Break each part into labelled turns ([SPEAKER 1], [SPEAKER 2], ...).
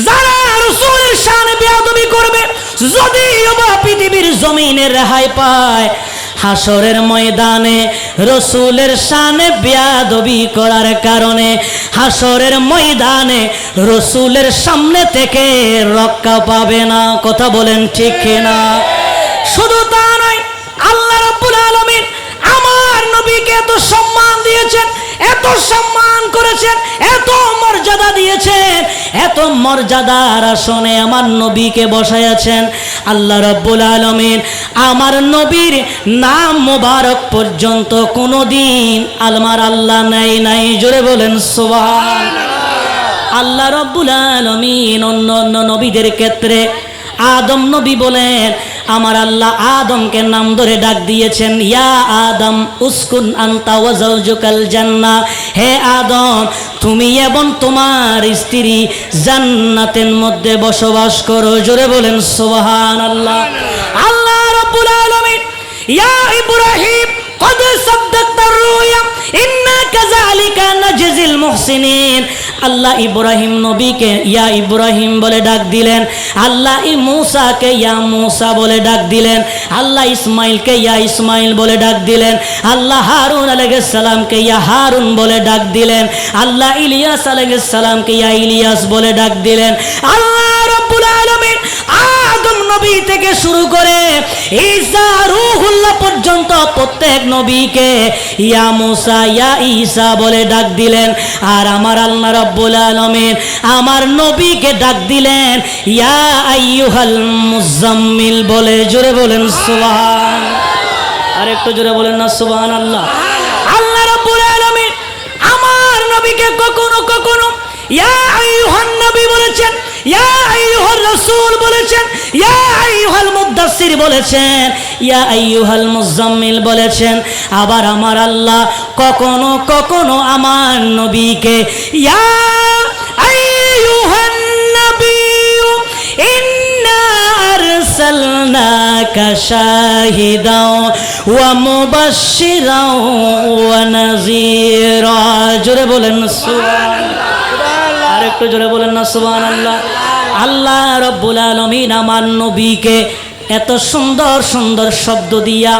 [SPEAKER 1] যারা রাসূলের শানে বেয়াদবি করবে, যদিও বা পৃথিবীর জমিনে রেহাই পায়, হাসরের ময়দানে রাসূলের শানে বেয়াদবি করার কারণে হাসরের ময়দানে রাসূলের সামনে থেকে রক্ষা পাবে না। কথা বলেন ঠিক কিনা? শুধু তা নয়, আল্লাহ রাব্বুল আলামিন আমার নবীকে এত সম্মান দিয়েছেন, এত সম্মান করেছেন, এত মর্যাদা দিয়েছেন, এত মর্যাদার আসনে আমার নবীকে বসাইয়াছেন। আল্লাহ রাব্বুল আলামিন আমার নবীর নাম মোবারক পর্যন্ত কোনোদিন আমার আল্লাহ নাই। জোরে বলেন সুবহানাল্লাহ। আল্লাহ রাব্বুল আলামিন অন্য নবীদের ক্ষেত্রে আদম নবী বলেন, আমার আল্লাহ আদমকে নাম ধরে ডাক দিয়েছেন, ইয়া আদম উসকুন আনতা ওয়া যাওজুকাল জান্নাহ, হে আদম তুমি এবং তোমার স্ত্রী জান্নাতের মধ্যে বসবাস করো। জোরে বলেন সুবহানাল্লাহ। আল্লাহ রাব্বুল আলামিন ইয়া ইব্রাহিম قد صدقت الرؤيا إنا كذلك نجزي المحسنين। আল্লাহ ইব্রাহিম নবীকে ইয়া ইব্রাহিম বলে ডাক দিলেন, আল্লাহ মূসাকে ইয়া মূসা বলে ডাক দিলেন, আল্লাহ ইসমাইলকে ইয়া ইসমাইল বলে ডাক দিলেন, আল্লাহ হারুন আলাইহিস সালামকে ইয়া হারুন বলে ডাক দিলেন, আল্লাহ ইলিয়াস আলাইহিস সালামকে ইয়া ইলিয়াস বলে ডাক দিলেন। আল্লাহ রাব্বুল আলামিন আদম নবী থেকে শুরু করে ঈসা রূহুল্লাহ পর্যন্ত প্রত্যেক নবীকে ইয়া মূসা ইয়া ঈসা বলে ডাক দিলেন। আর আমার আল্লাহ রাব্বুল আলামিন আমার নবীকে ডাক দিলেন ইয়া আইয়ুহাল মুজাম্মিল বলে। জোরে বলেন সুবহানাল্লাহ। আর একটু জোরে বলেন না সুবহানাল্লাহ। আল্লাহ রাব্বুল আলামিন আমার নবীকে কখনো কখনো ইয়া আইয়ুহান নবী বলেছেন, ইয়া আইয়ুহার রাসূল বলেছেন, ইয়া আইয়ুহাল মুদাসসির বলেছেন, ইয়া আইয়ুহাল মুজাম্মিল বলেছেন। আবার আমার আল্লাহ কখনো কখনো আমার নবীকে ইয়া আইয়ুহান নাবিয়্যু ইন্না আরসালনাকা শাহিদাও ওয়া মুবাশশিরাও ওয়া নাযীরা। জোরে বলেন সুবহানাল্লাহ। আর একটু জোরে বলেন না সুবহানাল্লাহ। আল্লাহ রাব্বুল আলামিন আমার নবীকে এত সুন্দর সুন্দর শব্দ দিয়া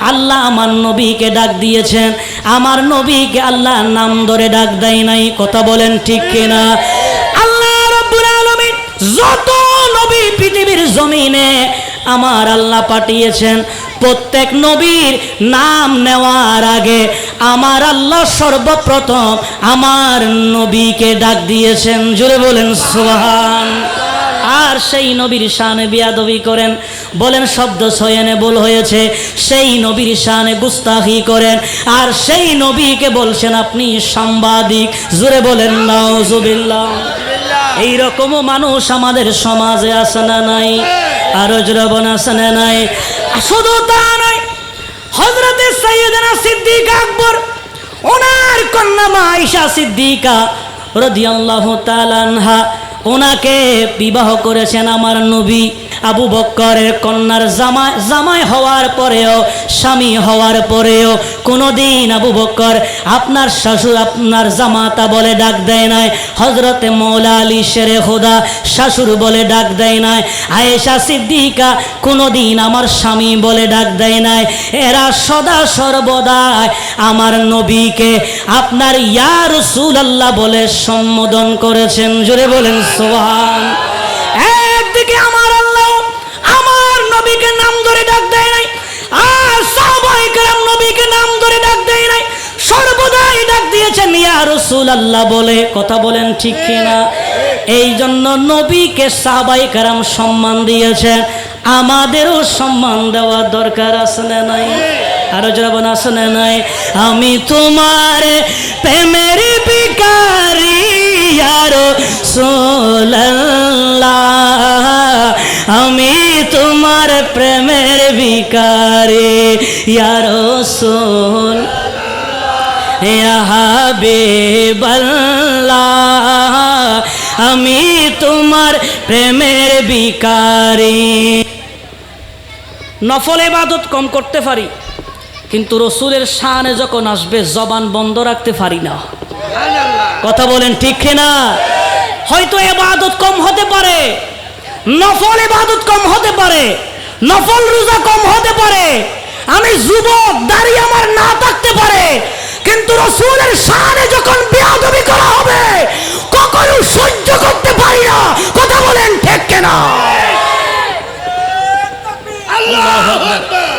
[SPEAKER 1] আল্লাহ আমার নবীকে ডাক দিয়েছেন। আমার নবীকে আল্লাহ নাম ধরে ডাক দেয় নাই। কথা বলেন ঠিক কিনা? আল্লাহ রাব্বুল আলামিন যত নবী পৃথিবীর জমিনে আমার আল্লাহ পাঠিয়েছেন, প্রত্যেক নবীর নাম নেওয়ার আগে আমার আল্লাহ সর্বপ্রথম আমার নবীকে ডাক দিয়েছেন। জোরে বলেন সুবহানাল্লাহ। আর সেই নবীর শানে বেয়াদবি করেন, বলেন শব্দ ছয়নে ভুল হয়েছে, সেই নবীর শানে গুস্তাখি করেন, আর সেই নবীকে বলছেন আপনি সাংবাদিক। জোরে বলেন নাউজুবিল্লাহ। এইরকমও মানুষ আমাদের সমাজে আছে না নাই? আরো জোরে বলেন আছে না নাই? শুধু তা নয়, হযরতে সাইয়েদনা সিদ্দিক আকবর ওনার কন্যা মা আয়েশা সিদ্দিকা রাদিয়াল্লাহু তাআলা আনহা, ওনাকে বিবাহ করেছেন আমার নবী। আবু বকরের কন্যার জামাই হওয়ার পরেও, স্বামী হওয়ার পরেও কোনোদিন আবু বকর আপনার শ্বশুর আপনার জামাতা বলে ডাক দেয় নাই। হযরতে মৌলা আলী শেরে খোদা শ্বশুর বলে ডাক দেয় নাই। আয়েশা সিদ্দিকা কোনোদিন আমার স্বামী বলে ডাক দেয় নাই। এরা সদা সর্বদা আমার নবীকে আপনার ইয়া রাসূলুল্লাহ বলে সম্বোধন করেছেন। জোরে বলেন সুবহানাল্লাহ। একদিকে আমার আল্লাহ আমার নবীকে নাম ধরে ডাক দেয় নাই, আর সাহাবায়ে কেরাম নবীকে নাম ধরে ডাক দেয় নাই, সর্বদাই ডাক দিয়েছেন ইয়া রাসূলুল্লাহ বলে। কথা বলেন ঠিক কিনা? এই জন্য নবীকে সাহাবায়ে কেরাম সম্মান দিয়েছেন, আমাদেরও সম্মান দেওয়ার দরকার আছে না নাই? আরো জবান আছে না নাই? আমি তোমার প্রেমের ভিখারি ইয়া রাসূলুল্লাহ, আমি তোমার প্রেমের ভিখারি ইয়া রাসূল ইয়া হাবিবাল্লাহ, আমি তোমার প্রেমের ভিখারি। নফল ইবাদত কম করতে পারি, কিন্তু রসুলের শানে যখন আসবে জবান বন্ধ রাখতে পারি না। কথা বলেন ঠিক কিনা? হয়তো ইবাদত ইবাদত কম হতে পারে, নফল ইবাদত কম হতে পারে, নফল রোজা কম হতে পারে, আমি যুবক, দাড়ি আমার না থাকতে পারে, কিন্তু রাসূলের শানে যখন বেয়াদবি করা হবে কখনো সহ্য করতে পারি না। কথা বলেন ঠিক কিনা?
[SPEAKER 2] আল্লাহু আকবার।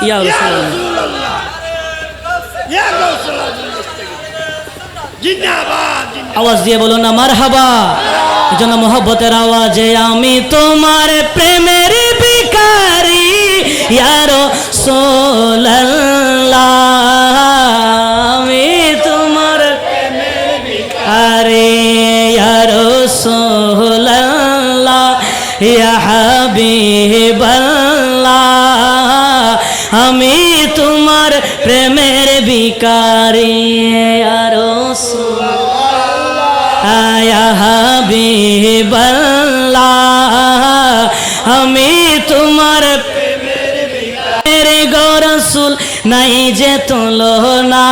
[SPEAKER 1] ইয়া রাসূলুল্লাহ,
[SPEAKER 2] ইয়া রাসূলুল্লাহ। জিন্দাবাদ।
[SPEAKER 1] আওয়াজ দিয়ে বলো না মারহাবা। এজন্য মোহব্বতের আওয়াজে আমি তোমার প্রেমের ভিখারি ইয়া রাসূলুল্লাহ, আমি তোমার প্রেমের ভিখারি ইয়া রাসূলুল্লাহ, ইয়া হাবিবাল্লাহ, আমি তোমার প্রেমের ভিখারি ইয়া রাসূলুল্লাহ, ইয়া হাবিবাল্লাহ, আমি তোমার প্রেমের ভিখারি গো রাসূল, নাই যে তুলনা,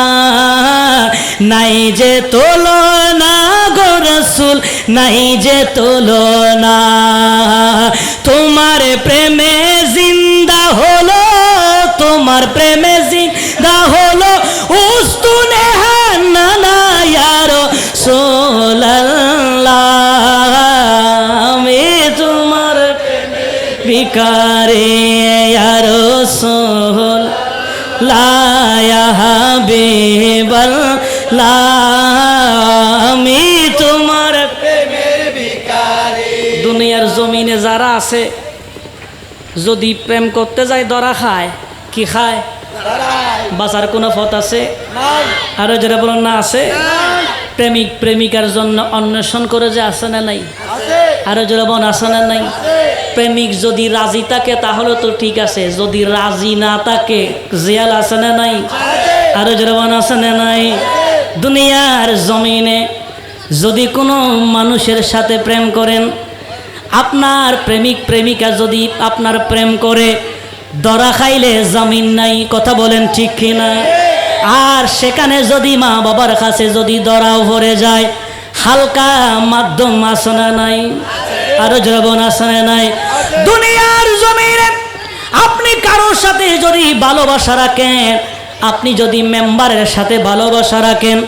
[SPEAKER 1] নাই যে তুলনা গো রাসূল, নাই যে তুলনা, তোমার প্রেমে জিন্দা হলো, তোমার প্রেমে জিন্দা হলো উস্তুনে হান্নানা ইয়া রাসূলুল্লাহ, আমি তোমার ভিখারি ইয়া রাসূলুল্লাহ, ইয়া হাবিবাল্লাহ, আমি তোমার প্রেমের ভিখারি। দুনিয়ার জমিনে যারা আছে যদি প্রেম করতে যায় ধরা খায়, কি খায়? বাঁচার কোনো পথ আছে? আরো যারা বলেন না আছে। প্রেমিক প্রেমিকার জন্য অন্বেষণ করে যে আসে না নাই? আরো যারা বলেন আসে না নাই? প্রেমিক যদি রাজি থাকে তাহলে তো ঠিক আছে, যদি রাজি না থাকে জিয়াল আছে না নাই? আরো যারা বলেন আসে না নাই? দুনিয়ার জমিনে যদি কোনো মানুষের সাথে প্রেম করেন, আপনার প্রেমিক প্রেমিকা যদি আপনার প্রেম করে ধরা খাইলে জামিন নাই। কথা বলেন ঠিক কিনা? আর সেখানে যদি মা বাবার কাছে যদি ধরাও পড়ে যায়, হালকা মাধ্যম আসনা নাই? আরো জরবন আসনা নাই? দুনিয়ার জমিনে আপনি কারোর সাথে যদি ভালোবাসা রাখেন, আপনি যদি মেম্বারের সাথে ভালোবাসা রাখেন,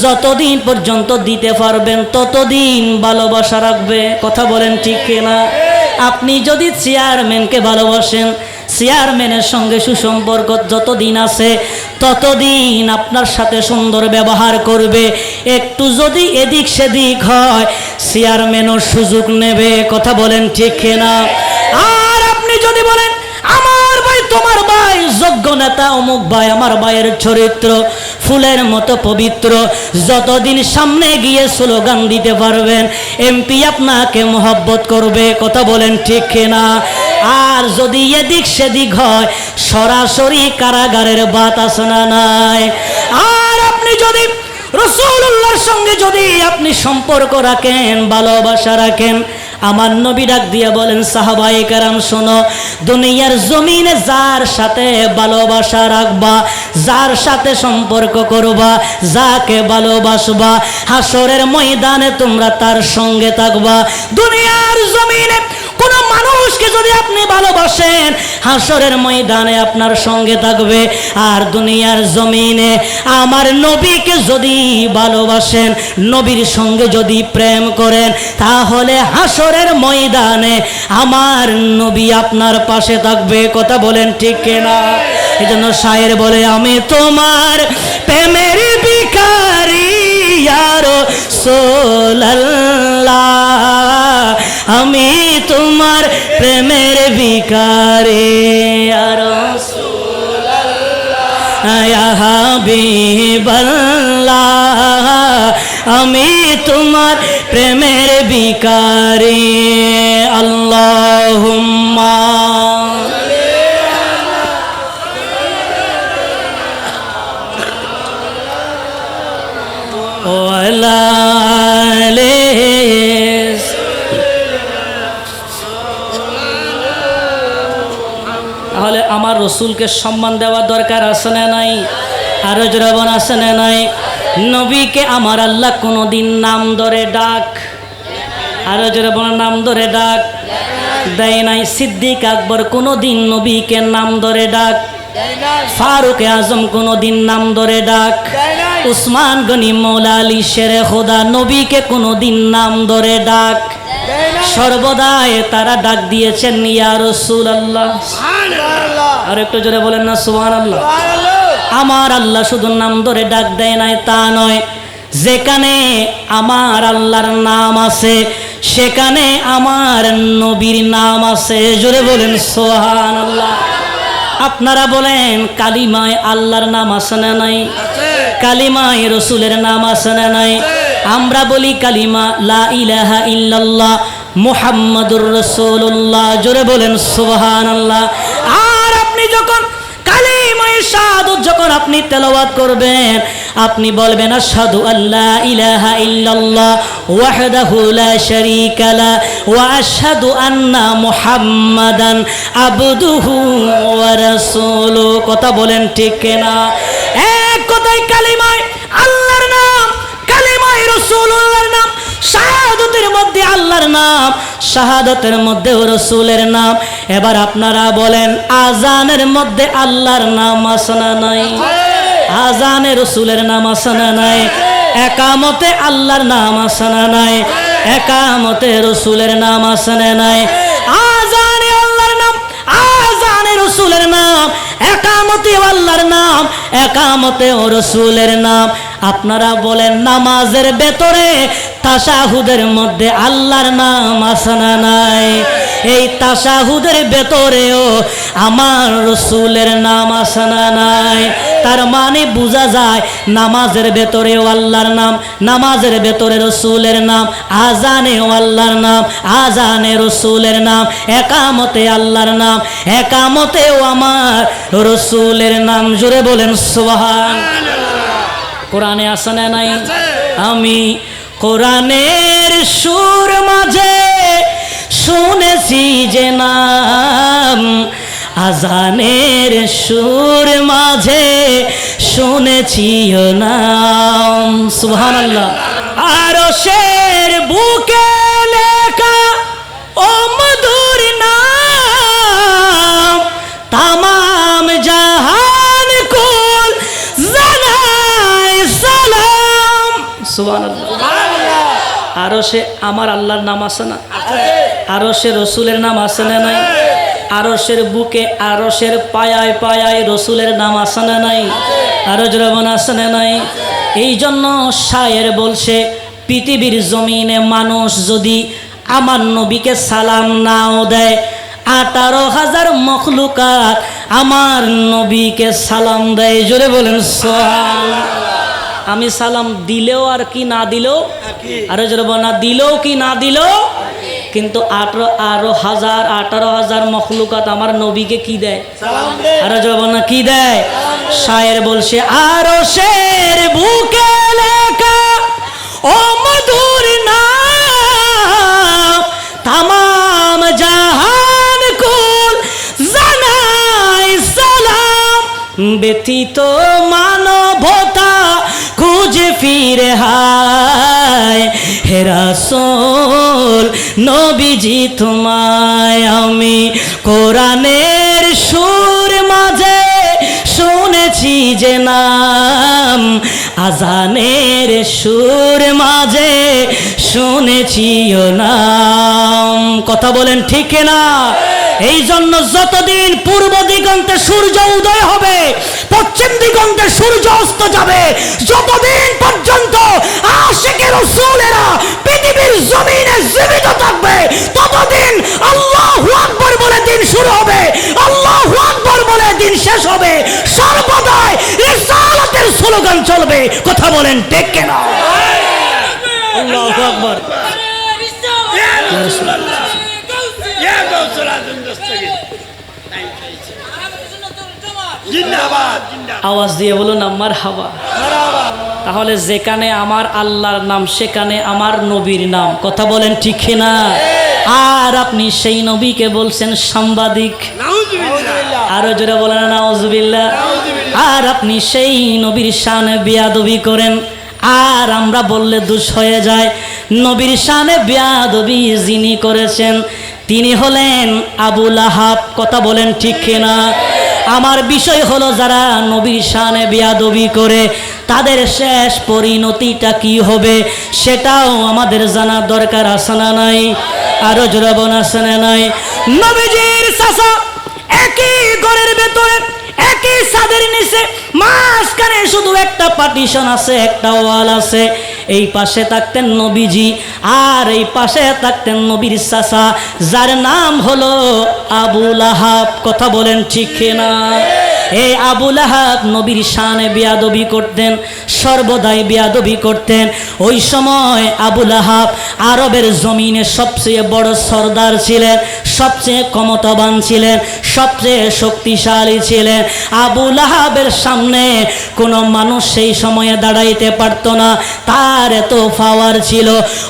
[SPEAKER 1] যতদিন পর্যন্ত দিতে পারবেন ততদিন ভালোবাসা রাখবে। কথা বলেন ঠিক কিনা? আপনি যদি চেয়ারম্যানকে ভালোবাসেন, চেয়ারম্যানের সঙ্গে সুসম্পর্ক যতদিন আছে ততদিন আপনার সাথে সুন্দর ব্যবহার করবে। একটু যদি এদিক সেদিক হয় চেয়ারম্যানও সুযোগ নেবে। কথা বলেন ঠিক কিনা? আর আপনি যদি বলেন আমার ভাই তোমার ভাই যোগ্য নেতা অমুক ভাই, আমার ভাইয়ের চরিত্র ফুলের মতো পবিত্র, যতদিন সামনে গিয়ে স্লোগান দিতে পারবেন এমপি আপনাকে মোহব্বত করবে। কথা বলেন ঠিক কিনা? আর যদি এদিক সেদিক হয় সরাসরি কারাগারের বাত আছে না নাই? আর আপনি যদি রাসূলুল্লাহর সঙ্গে যদি আপনি সম্পর্ক রাখেন, ভালোবাসা রাখেন, আমার নবী ডাক দিয়ে বলেন সাহাবায়ে কেরাম শোনো, দুনিয়ার জমিনে যার সাথে ভালোবাসা রাখবা, যার সাথে সম্পর্ক করবা, যাকে ভালোবাসবা, হাসরের ময়দানে তোমরা তার সঙ্গে থাকবা। দুনিয়ার জমিনে কোন মানুষকে যদি আপনি ভালোবাসেন হাসরের ময়দানে আপনার সঙ্গে থাকবে। আর দুনিয়ার জমিনে আমার নবীকে যদি ভালোবাসেন, নবীর সঙ্গে যদি প্রেম করেন, তাহলে হাসরের ময়দানে আমার নবী আপনার পাশে থাকবে। কথা বলেন ঠিক কিনা? এজন্য শায়ের বলে আমি তোমার প্রেমের ভিখারি ইয়া রাসূলুল্লাহ, আমি তোমার প্রেমের ভিখারি ইয়া রাসূলুল্লাহ, ইয়া হাবিবাল্লাহ, আমি তোমার প্রেমের ভিখারি। আল্লাহুম্মা ওয়ালা আলিহি। তাহলে আমার রসুলকে সম্মান দেওয়ার দরকার আছে না নাই? আরো জোরাবন আছে না নাই? নবীকে আমার আল্লাহ কোনোদিন নাম ধরে ডাক আরো জোরে বলেন নাম ধরে ডাক দেয় নাই। সিদ্দিক আকবর কোনোদিন নবীকে নাম ধরে ডাক, ফারুক আজম কোনোদিন নাম ধরে ডাক, উসমান গনি মৌলা আলী শেরে খোদা নবীকে কোনোদিন নাম ধরে ডাক, সর্বদাই তারা ডাক দিয়েছেন ইয়া রাসূলুল্লাহ। আর একটু জোরে বলেন না সুবহানাল্লাহ। আমার আল্লাহ শুধু নাম ধরে ডাক দেয় নাই তা নয়, যেখানে আমার আল্লাহর নাম আছে সেখানে আমার নবীর নাম আছে। জোরে বলেন সুবহানাল্লাহ। আপনারা বলেন কালিমায় আল্লাহর নাম আছে না নাই? কালিমায় রসুলের নাম আছে না নাই? আমরা বলি কালিমা লা ইলাহা ইল্লাল্লাহ মুহাম্মাদুর রাসূলুল্লাহ। জোরে বলেন সুবহানাল্লাহ। আর আপনি যখন কালিমায়ে শাহাদাত যখন আপনি তেলাওয়াত করবেন, আপনি বলবেন আশহাদু আল্লা ইলাহা ইল্লাল্লাহ ওয়াহদাহু লা শারীকা লা ওয়া আশহাদু আন্না মুহাম্মাদান আবদুহু ওয়া রাসূলুহু। কথা বলেন ঠিক কিনা? এক কথায় কালিমায় আল্লাহর নাম, কালিমায় রাসূলুল্লাহর নাম, শাহাদাতের মধ্যে আল্লাহর নাম, শাহাদাতের মধ্যে রাসূলের নাম। এবার আপনারা বলেন আজানের মধ্যে আল্লাহর নাম আছে না নাই? আজানে রাসূলের নাম আছে না নাই? একামতে আল্লাহর নাম আছে না নাই? একামতে রাসূলের নাম আছে না নাই? আজানে আল্লাহর নাম, আজানে রাসূলের নাম, একামতে আল্লাহর নাম, একামতে রাসূলের নাম। আপনারা বলেন নামাজের ভেতরে তাশাহুদের মধ্যে আল্লাহর নাম আছে না নাই? এই তাশাহুদের ভেতরেও আমার রাসূলের নাম আছে না নাই? তার মানে বোঝা যায় নামাজের ভেতরেও আল্লাহর নাম, নামাজের ভেতরে রাসূলের নাম, আজানেও আল্লাহর নাম, আজানে রাসূলের নাম, একামতে আল্লাহর নাম, একামতেও আমার রাসূলের নাম। জোরে বলেন সুবহানাল্লাহ। কোরআনে আছে না নাই? আমি কোরআনের সুর মাঝে শুনেছি যে নাম, আজানের সুর মাঝে শুনেছি ও নাম। সুবহানাল্লাহ। আরশের বুকে লেখা ও মধুর নাম, তামাম জাহান কুল জানাই সালাম। সুবহানাল্লাহ। আরশে আমার আল্লাহর নাম আছে না? আরশে রসুলের নাম আছে না নাই? আরশের বুকে, আরশের পায়ায় পায়ায় রসুলের নাম আছে না নাই? আরো জরবান আছে না নাই? এই জন্য শায়ের বলছে পৃথিবীর জমিনে মানুষ যদি আমার নবীকে সালাম নাও দেয়, 18,000 মখলুকাত আমার নবীকে সালাম দেয়। জোরে বলেন সুবহানাল্লাহ। আমি সালাম দিলেও আর কি না দিলেও, আরো জোরে বলেন না দিলেও কি না দিলেও, কিন্তু 18,000 মখলুকাত আমার নবীকে কি দেয়? আরো জোরে বলেন না কি দেয়? শায়ের বলছে আরশের বুকে লেখা ও মধুর নাম, তামাম জাহান কুল জানাই সালাম, ব্যতীত মানবতা খুঁজে ফিরে হায় হে রাসূল নবীজি তোমায় আমি কোরআনের সুর মাঝে শুনেছি যে নাম, আজানের সুর মাঝে শুনেছি ও নাম। কথা বলেন ঠিক না? এই জন্য যতদিন পূর্ব দিগন্তে সূর্য উদয় হবে, পশ্চিম দিগন্তে সূর্য অস্ত যাবে, যতদিন পর্যন্ত আশিকে রাসূলেরা পৃথিবীর জমিনে জীবিত থাকবে, ততদিন আল্লাহু আকবার বলে দিন শুরু হবে, আল্লাহু আকবার বলে দিন শেষ হবে। সর্বদাই রিসালাতের স্লোগান চলবে। কথা বলেন ঠিক কিনা? আল্লাহু আকবার। আওয়াজ দিয়ে বলুন আমার হাওয়া। তাহলে যেখানে আমার আল্লাহর নাম সেখানে আমার নবীর নাম। কথা বলেন ঠিক না? আর আপনি সেই নবীকে বলছেন সাংবাদিক। আরো জোরে বলেন নাউজুবিল্লাহ। আর আপনি সেই নবীর শানে বেয়াদবি করেন। আর আমরা বললে দোষ হয়ে যায়। নবীর শানে বেয়াদবি যিনি করেছেন তিনি হলেন আবু লাহাব। কথা বলেন ঠিক কিনা? আমার বিষয় হলো যারা নবীর শানে বেয়াদবি করে তাদের শেষ পরিণতিটা কি হবে সেটাও আমাদের জানা দরকার আছে না নাই? আরো জোরে বলুন আছে না নাই? নবীজির চাচা একই ঘরের ভেতরে একই ছাদের নিচে মাঝখানে শুধু একটা পার্টিশন আছে, একটা ওয়াল আছে। এই পাশে থাকতেন নবীজি আর এই পাশে থাকতেন নবীর চাচা যার নাম হলো আবু লাহাব। কথা বলেন ঠিক কিনা? এই আবু লাহাব নবীর শানে বেয়াদবি করতেন, সর্বদাই বেয়াদবি করতেন। ওই সময় আবু লাহাব আরবের জমিনে সবচেয়ে বড় সর্দার ছিলেন, সবচেয়ে ক্ষমতাবান ছিলেন, সবচেয়ে শক্তিশালী ছিলেন। আবু লাহাবের সামনে কোনো মানুষ সেই সময়ে দাঁড়াইতে পারত না, তার এত পাওয়ার ছিল।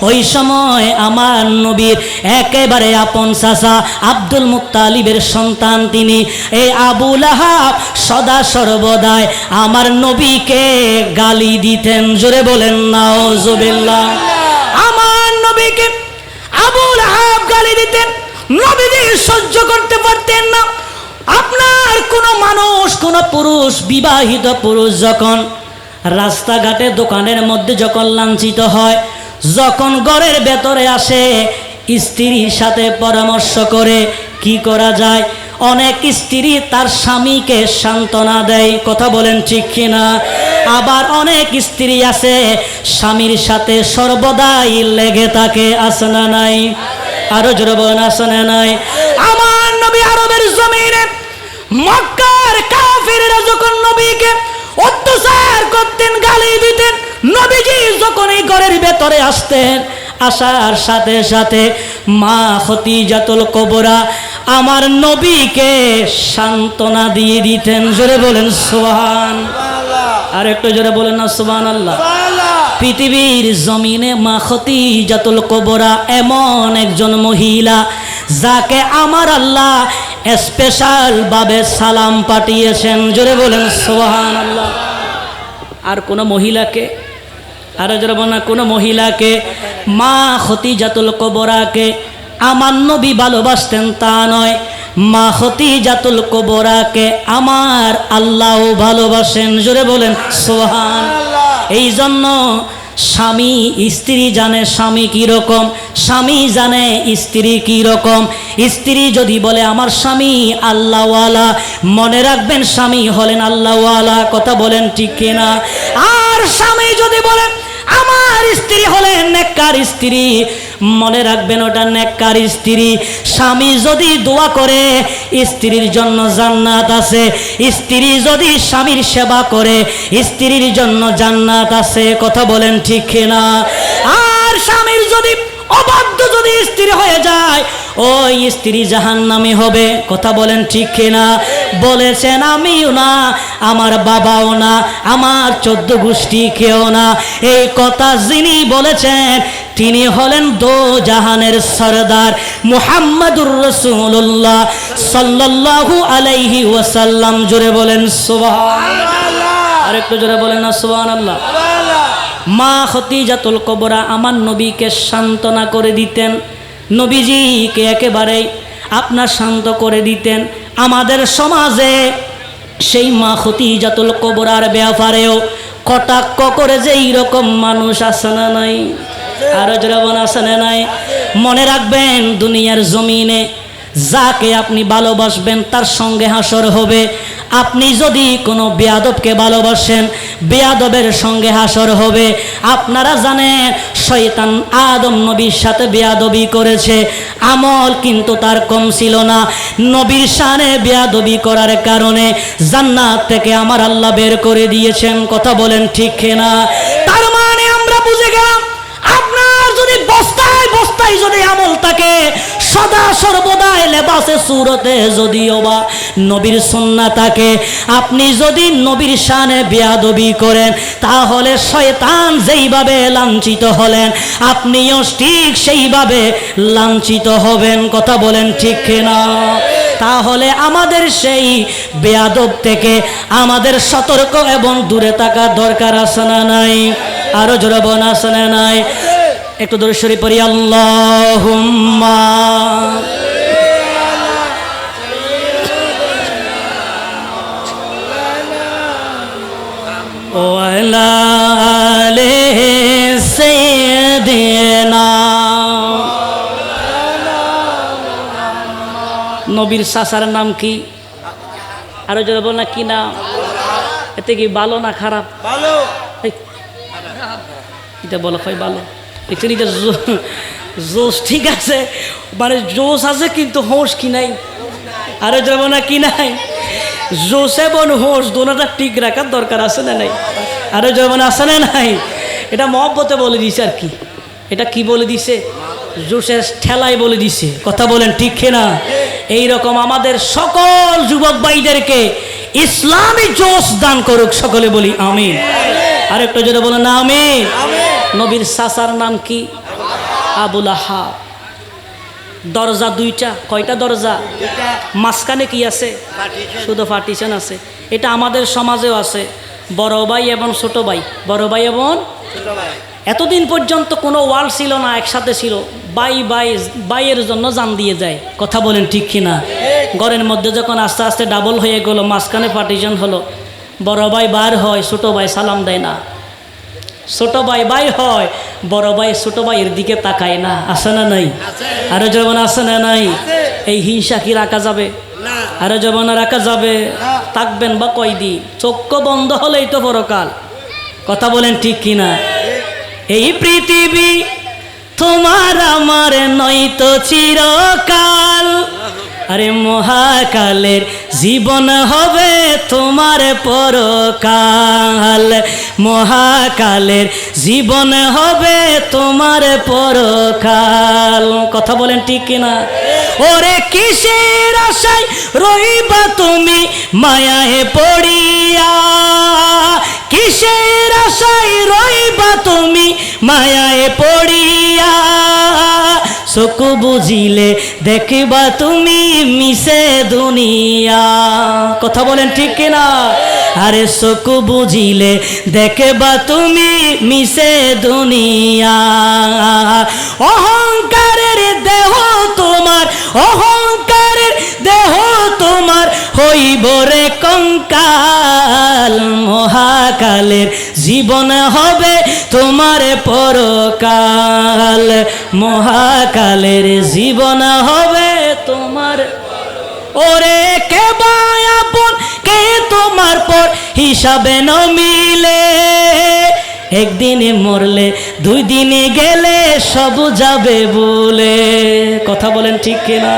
[SPEAKER 1] ওই সময় আমার নবীর একেবারে আপন চাচা আব্দুল মুত্তালিবের সন্তান তিনি। এই আবু লাহাব সদা সর্বদাই আমার নবীকে গালি দিতেন। জোরে বলেন নাউজুবিল্লাহ। আমার নবীকে আবু লাহাব গালি দিতেন, নবীজি সহ্য করতে পারতেন না। আপনার কোনো মানুষ, কোনো পুরুষ, বিবাহিত পুরুষ যখন রাস্তাঘাটে দোকানের মধ্যে যখন লাঞ্ছিত হয়, যখন ঘরের ভেতরে আসে স্ত্রীর সাথে পরামর্শ করে কি করা যায়। অনেক স্ত্রী তার স্বামীকে সান্ত্বনা দেয়। কথা বলেন ঠিক কিনা? আবার অনেক স্ত্রী আছে স্বামীর সাথে সর্বদাই লেগে থাকে। আছে না নাই? আরো জোরে বলেন আছে না নাই? আমার নবী আরবের জমিনে মক্কার কাফিররা যখন নবীকে অত্যাচার করতেন, গালি দিতেন, নবীজি যখন এই ঘরের ভেতরে আসতেন, আসার সাথে সাথে মা খদিজাতুল কুবরা আমার নবীকে সান্ত্বনা দিয়ে দিতেন। জোরে বলেন সুবহান। আর একটু জোরে বলেন না সুবহানাল্লাহ। পৃথিবীর জমিনে মা খদিজাতুল কুবরা এমন একজন মহিলা যাকে আমার আল্লাহ স্পেশাল ভাবে সালাম পাঠিয়েছেন। জোরে বলেন সুবহানাল্লাহ। আর কোন মহিলাকে, আরো জোরে বলেন না, কোন মহিলাকে মা খদিজাতুল কুবরাকে আমার নবী ভালোবাসতেন তা নয়, মা খদিজাতুল কুবরাকে আমার আল্লাহ ভালোবাসেন। জোরে বলেন সুবহানাল্লাহ। এই জন্য স্বামী স্ত্রী জানে স্বামী কি রকম, স্বামী জানে স্ত্রী কি রকম। স্ত্রী যদি বলে আমার স্বামী আল্লাহওয়ালা, মনে রাখবেন স্বামী হলেন আল্লাহওয়ালা। কথা বলেন ঠিক কিনা? আর স্বামী যদি বলে আমার স্ত্রী হলেন নেককার স্ত্রী, মনে রাখবেন ওটা নেককার স্ত্রী। স্বামী যদি দোয়া করে স্ত্রীর জন্য জান্নাত আছে, স্ত্রী যদি স্বামীর সেবা করে স্ত্রীর জন্য জান্নাত আছে। কথা বলেন ঠিক কিনা? আর স্বামীর যদি অবাধ্য যদি স্ত্রী হয়ে যায় ওই স্ত্রী জাহান্নামী হবে। কথা বলেন ঠিক কিনা? বলেছেন আমিও না, আমার বাবাও না, আমার 14 গোষ্ঠী কেউ না। এই কথা যিনি বলেছেন তিনি হলেন দো জাহানের সরদার মুহাম্মাদুর রাসূলুল্লাহ সাল্লাল্লাহু আলাইহি ওয়াসাল্লাম। জোরে বলেন সুবহানাল্লাহ। আর একটু জোরে বলেন না সুবহানাল্লাহ। মা খদিজাতুল কুবরা আমার নবীকে সান্ত্বনা করে দিতেন, নবীজিকে একেবারেই আপনার শান্ত করে দিতেন। আমাদের সমাজে সেই মা খদিজাতুল কুবরার ব্যাপারেও কটাক্ষ করে যে এইরকম মানুষ আছে না নাই? আরো জোরে আছে না নাই? মনে রাখবেন দুনিয়ার জমিনে যাকে আপনি ভালোবাসবেন তার সঙ্গে হাসর হবে। আপনি যদি কোনো বেয়াদবকে ভালোবাসেন বেয়াদবের সঙ্গে হাসর হবে। আপনারা জানেন শয়তান আদম নবীর সাথে বেয়াদবি করেছে, আমল কিন্তু তার কম ছিল না। নবীর শানে বেয়াদবি করার কারণে জান্নাত থেকে আমার আল্লাহ বের করে দিয়েছেন। কথা বলেন ঠিক কিনা? তার মানে আমরা বুঝে গেলাম আপনার যদি বস্তায় বস্তায় যদি আমল থাকে, সদা সর্বদাই লেবাসে সুরতে যদিও বা নবীর সুন্নাহ থাকে, আপনি যদি নবীর শানে বেয়াদবি করেন তাহলে শয়তান যেইভাবে লাঞ্ছিত হলেন আপনিও ঠিক সেইভাবে লাঞ্ছিত হবেন। কথা বলেন ঠিক কিনা? তাহলে আমাদের সেই বেয়াদব থেকে আমাদের সতর্ক এবং দূরে থাকা দরকার আছে না নাই? আরো জোরে বলেন আছে না নাই? একটু দরুদ শরীফ পড়ি আল্লাহুম্মা ওয়ালা আলি সাইয়্যিদিনা। নবীর চাচার নাম কি? আরো জোরে বল না, কি নাম? এতে কি ভালো না খারাপ?
[SPEAKER 2] ভালো।
[SPEAKER 1] এটা বলো হয় ভালো। দেখছেন এটা জোশ ঠিক আছে, মানে জোশ আছে কিন্তু হোশ কি নাই? আরো জোরে বল না, কি নাই? জোশ এবং হোশ দোনোটা ঠিক রাখার দরকার আছে না নাই? আরো জোরে বল আছে না নাই? এটা মহব্বতে বলে দিছে আর কি। এটা কি বলে দিছে? জোশের ঠেলাই বলে দিছে। কথা বলেন ঠিক না? এইরকম আমাদের সকল যুবক ভাইদেরকে ইসলামী জোশ দান করুক, সকলে বলি আমিন। আরেকটা জোরে বলেন না আমিন। নবীর চাচার নাম কি? আবুল আহাব। দরজা দুইটা, কয়টা দরজা? মাঝখানে কি আছে? শুধু পার্টিশন আছে। এটা আমাদের সমাজেও আছে, বড় ভাই এবং ছোট ভাই, বড় ভাই এবং এতদিন পর্যন্ত কোনো ওয়াল ছিল না, একসাথে ছিল। বাইয়ের জন্য জান দিয়ে যায়। কথা বলেন ঠিক কিনা? ঘরের মধ্যে যখন আস্তে আস্তে ডাবল হয়ে গেল, মাঝখানে পার্টিশন হলো, বড় ভাই বার হয়, ছোট ভাই সালাম দেয় না। ছোট ভাই হয়, বড় ভাই ছোট ভাইয়ের দিকে তাকায় না। আছে না নাই? আরো যেমন আছে না নাই? এই হিংসা কি রাখা যাবে? আরো যেমন রাখা যাবে? থাকবেন বা কয়দিন? চক্ষু বন্ধ হলেই তো পরকাল। কথা বলেন ঠিক কিনা? এই পৃথিবী তোমার আমার নয়তো চিরকাল, আরে মহাকালের জীবন হবে তোমার পরকাল, মহাকালের জীবন হবে তোমার পরকাল। কথা বলেন ঠিক কিনা? ওরে কিসের আশায় রইবা তুমি মায়ায় পড়িয়া, কিসের আশায় রইবা তুমি মায়ায় পড়িয়া, চোখ বুঝিলে দেখবা তুমি মিশে দুনিয়া। কথা বলেন ঠিক কিনা? আরে চোখ বুঝিলে দেখবা তুমি মিশে দুনিয়া। অহংকারের দেহ তোমার, অহংকারের দেহ তোমার হইব রে কঙ্কাল, মহাকালের জীবন হবে তোমার পরকাল, মহাকালের জীবন হবে তোমার। ওরে কে আপন কে তোমার পর হিসাবে ন মিলে, একদিনে মরলে দুই দিনে গেলে সব যাবে বলে। কথা বলেন ঠিক কিনা?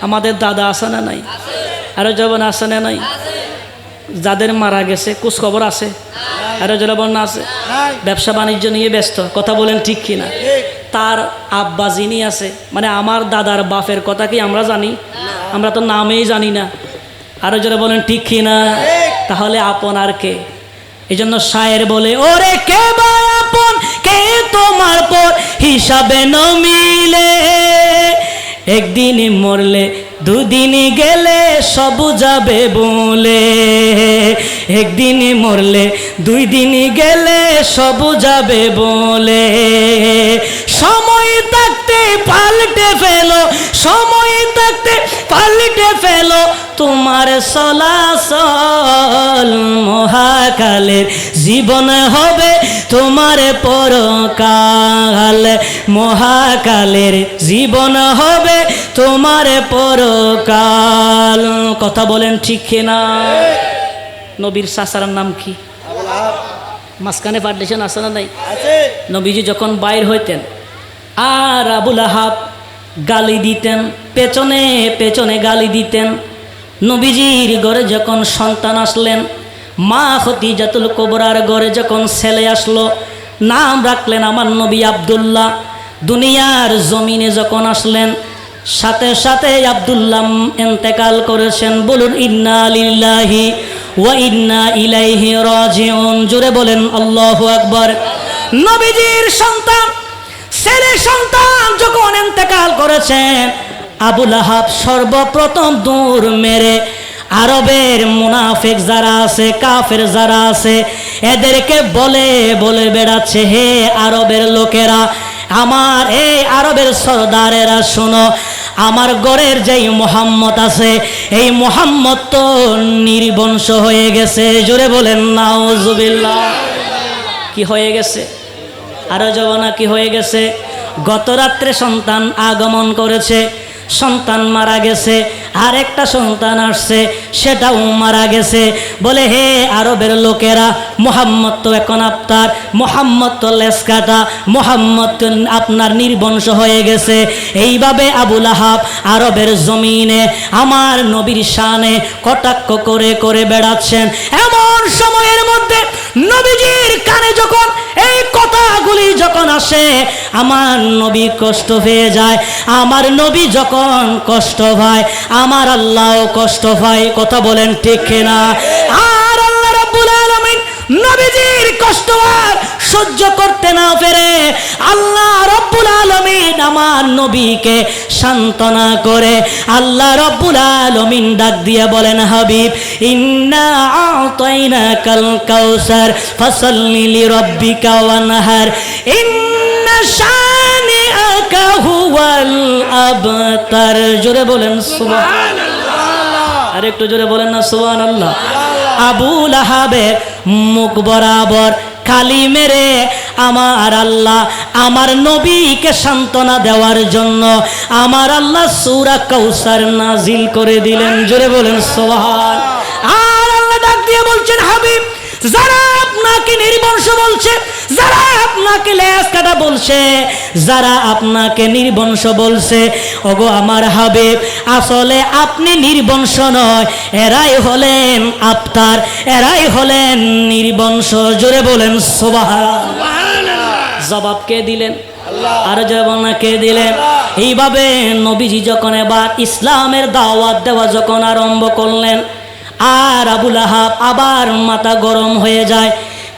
[SPEAKER 1] আমাদের দাদা আছে না নাই? আরো যখন আছে না নাই? যাদের মারা গেছে কুছ খবর আছে? আরো জলবন না আছে? ব্যবসা বাণিজ্য নিয়ে ব্যস্ত। কথা বলেন ঠিক কিনা? তার আব্বা যিনি আছে, মানে আমার দাদার বাপের কথা কি আমরা জানি? আমরা তো নামেই জানি না। আরো যারা বলেন ঠিক কিনা? তাহলে আপন আর কে? এই জন্য শায়ের বলে, ওরে কে বা আপন কে তোমার পর হিসাবে ন মিলে, একদিন মরলে দুদিন গেলে সব যাবে বলে, একদিন মরলে দুই দিন গেলে সব যাবে বলে। সময় থাকতে পাল্টে ফেলো, সময় থাকতে পাল্টে ফেলো তোমার চলাচল, মহাকালের জীবন হবে তোমার পরকাল, মহাকালের জীবন হবে তোমার পরকাল। কথা বলেন ঠিক কিনা? নবীর চাচার নাম কি? মাঝখানে পার্টিশন আছে না নাই? নবীজি যখন বাইর হইতেন আর আবুল আহাব গালি দিতেন, পেছনে পেছনে গালি দিতেন। নবীজির ঘরে যখন সন্তান আসলেন, মা খদিজাতুল কুবরার ঘরে যখন ছেলে আসলো, নাম রাখলেন আমার নবী আব্দুল্লাহ। দুনিয়ার জমিনে যখন আসলেন, সাথে সাথে আব্দুল্লাহ ইন্তেকাল করেছেন। বলুন ইন্না লিল্লাহি ওয়া ইন্না ইলাইহি রাজিউন। জোরে বলেন আল্লাহু আকবার। নবীজির সন্তান, ছেলে সন্তান যখন ইন্তেকাল করেছেন, আবুল আহাব সর্বপ্রথম দৌড় মেরে আরবের মুনাফিক যারা আছে, কাফের যারা আছে, এদেরকে বলে বলে বেড়াচ্ছে, হে আরবের লোকেরা, আমার এই আরবের সরদারেরা শোনো, আমার গড়ের যেই মোহাম্মদ আছে এই মোহাম্মদ তো নির্বংশ হয়ে গেছে। জোরে বলেন নাউজুবিল্লাহ। কি হয়ে গেছে? আরো জবানা কি হয়ে গেছে? গত রাত্রে সন্তান আগমন করেছে, সন্তান মারা গেছে, আর একটা সন্তান আসছে সেটাও মারা গেছে। বলে হে আরবের লোকেরা, মোহাম্মদ তো এখন আপনার, মোহাম্মদ তো লেসকাটা, মোহাম্মদ তো আপনার নির্বংশ হয়ে গেছে। এইভাবে আবু লাহাব আরবের জমিনে আমার নবীর শানে কটাক্ষ করে করে বেড়াচ্ছেন। এমন সময়ের মধ্যে নবীজির কানে যখন এই কথাগুলি যখন আসে, আমার নবী কষ্ট পেয়ে যায়। আমার নবী যখন কষ্ট পায়, আমার আল্লাহও কষ্ট পায়। কথা বলেন ঠিক কিনা? আর আল্লাহ রাব্বুল আলামিন নবীজির কষ্ট আর সহ্য করতে না পেরে আল্লাহ রাব্বুল আলামিন আমার নবীকে সান্ত্বনা করে আল্লাহ রাব্বুল আলামিন ডাক দিয়ে বলেন, হাবিব ইন্না আতাইনাকাল কাউসার ফাসাল্লি লিরাব্বিকা ওয়ানহার ইন্না শানিআকা হুয়াল আবতার। জোরে বলেন সুবহানাল্লাহ। আর একটু জোরে বলেন না সুবহানাল্লাহ। আবু লাহাবের মুখ বরাবর কালি মেরে আমার আল্লাহ আমার নবীকে সান্ত্বনা দেওয়ার জন্য আমার আল্লাহ সূরা কাউসার নাজিল করে দিলেন। জোরে বলেন সুবহান। আর আল্লাহ ডাক দিয়ে বলছেন, হাবিব যারা আপনাকে নির্বংশ বলছে, যারা আপনাকে লেজ কাটা বলছে, যারা আপনাকে নির্বংশ বলছে, ওগো আমার হাবিব আসলে আপনি নির্বংশ নয়, এরাই হলেন আফতার, এরাই হলেন নির্বংশ। জোরে বলেন সুবহানাল্লাহ। জবাব কে দিলেন? আর জবাব কে দিলেন? এইভাবে নবীজি যখন এবার ইসলামের দাওয়াত দেওয়া যখন আরম্ভ করলেন, আর আবু লাহাব আবার মাথা গরম হয়ে যায়।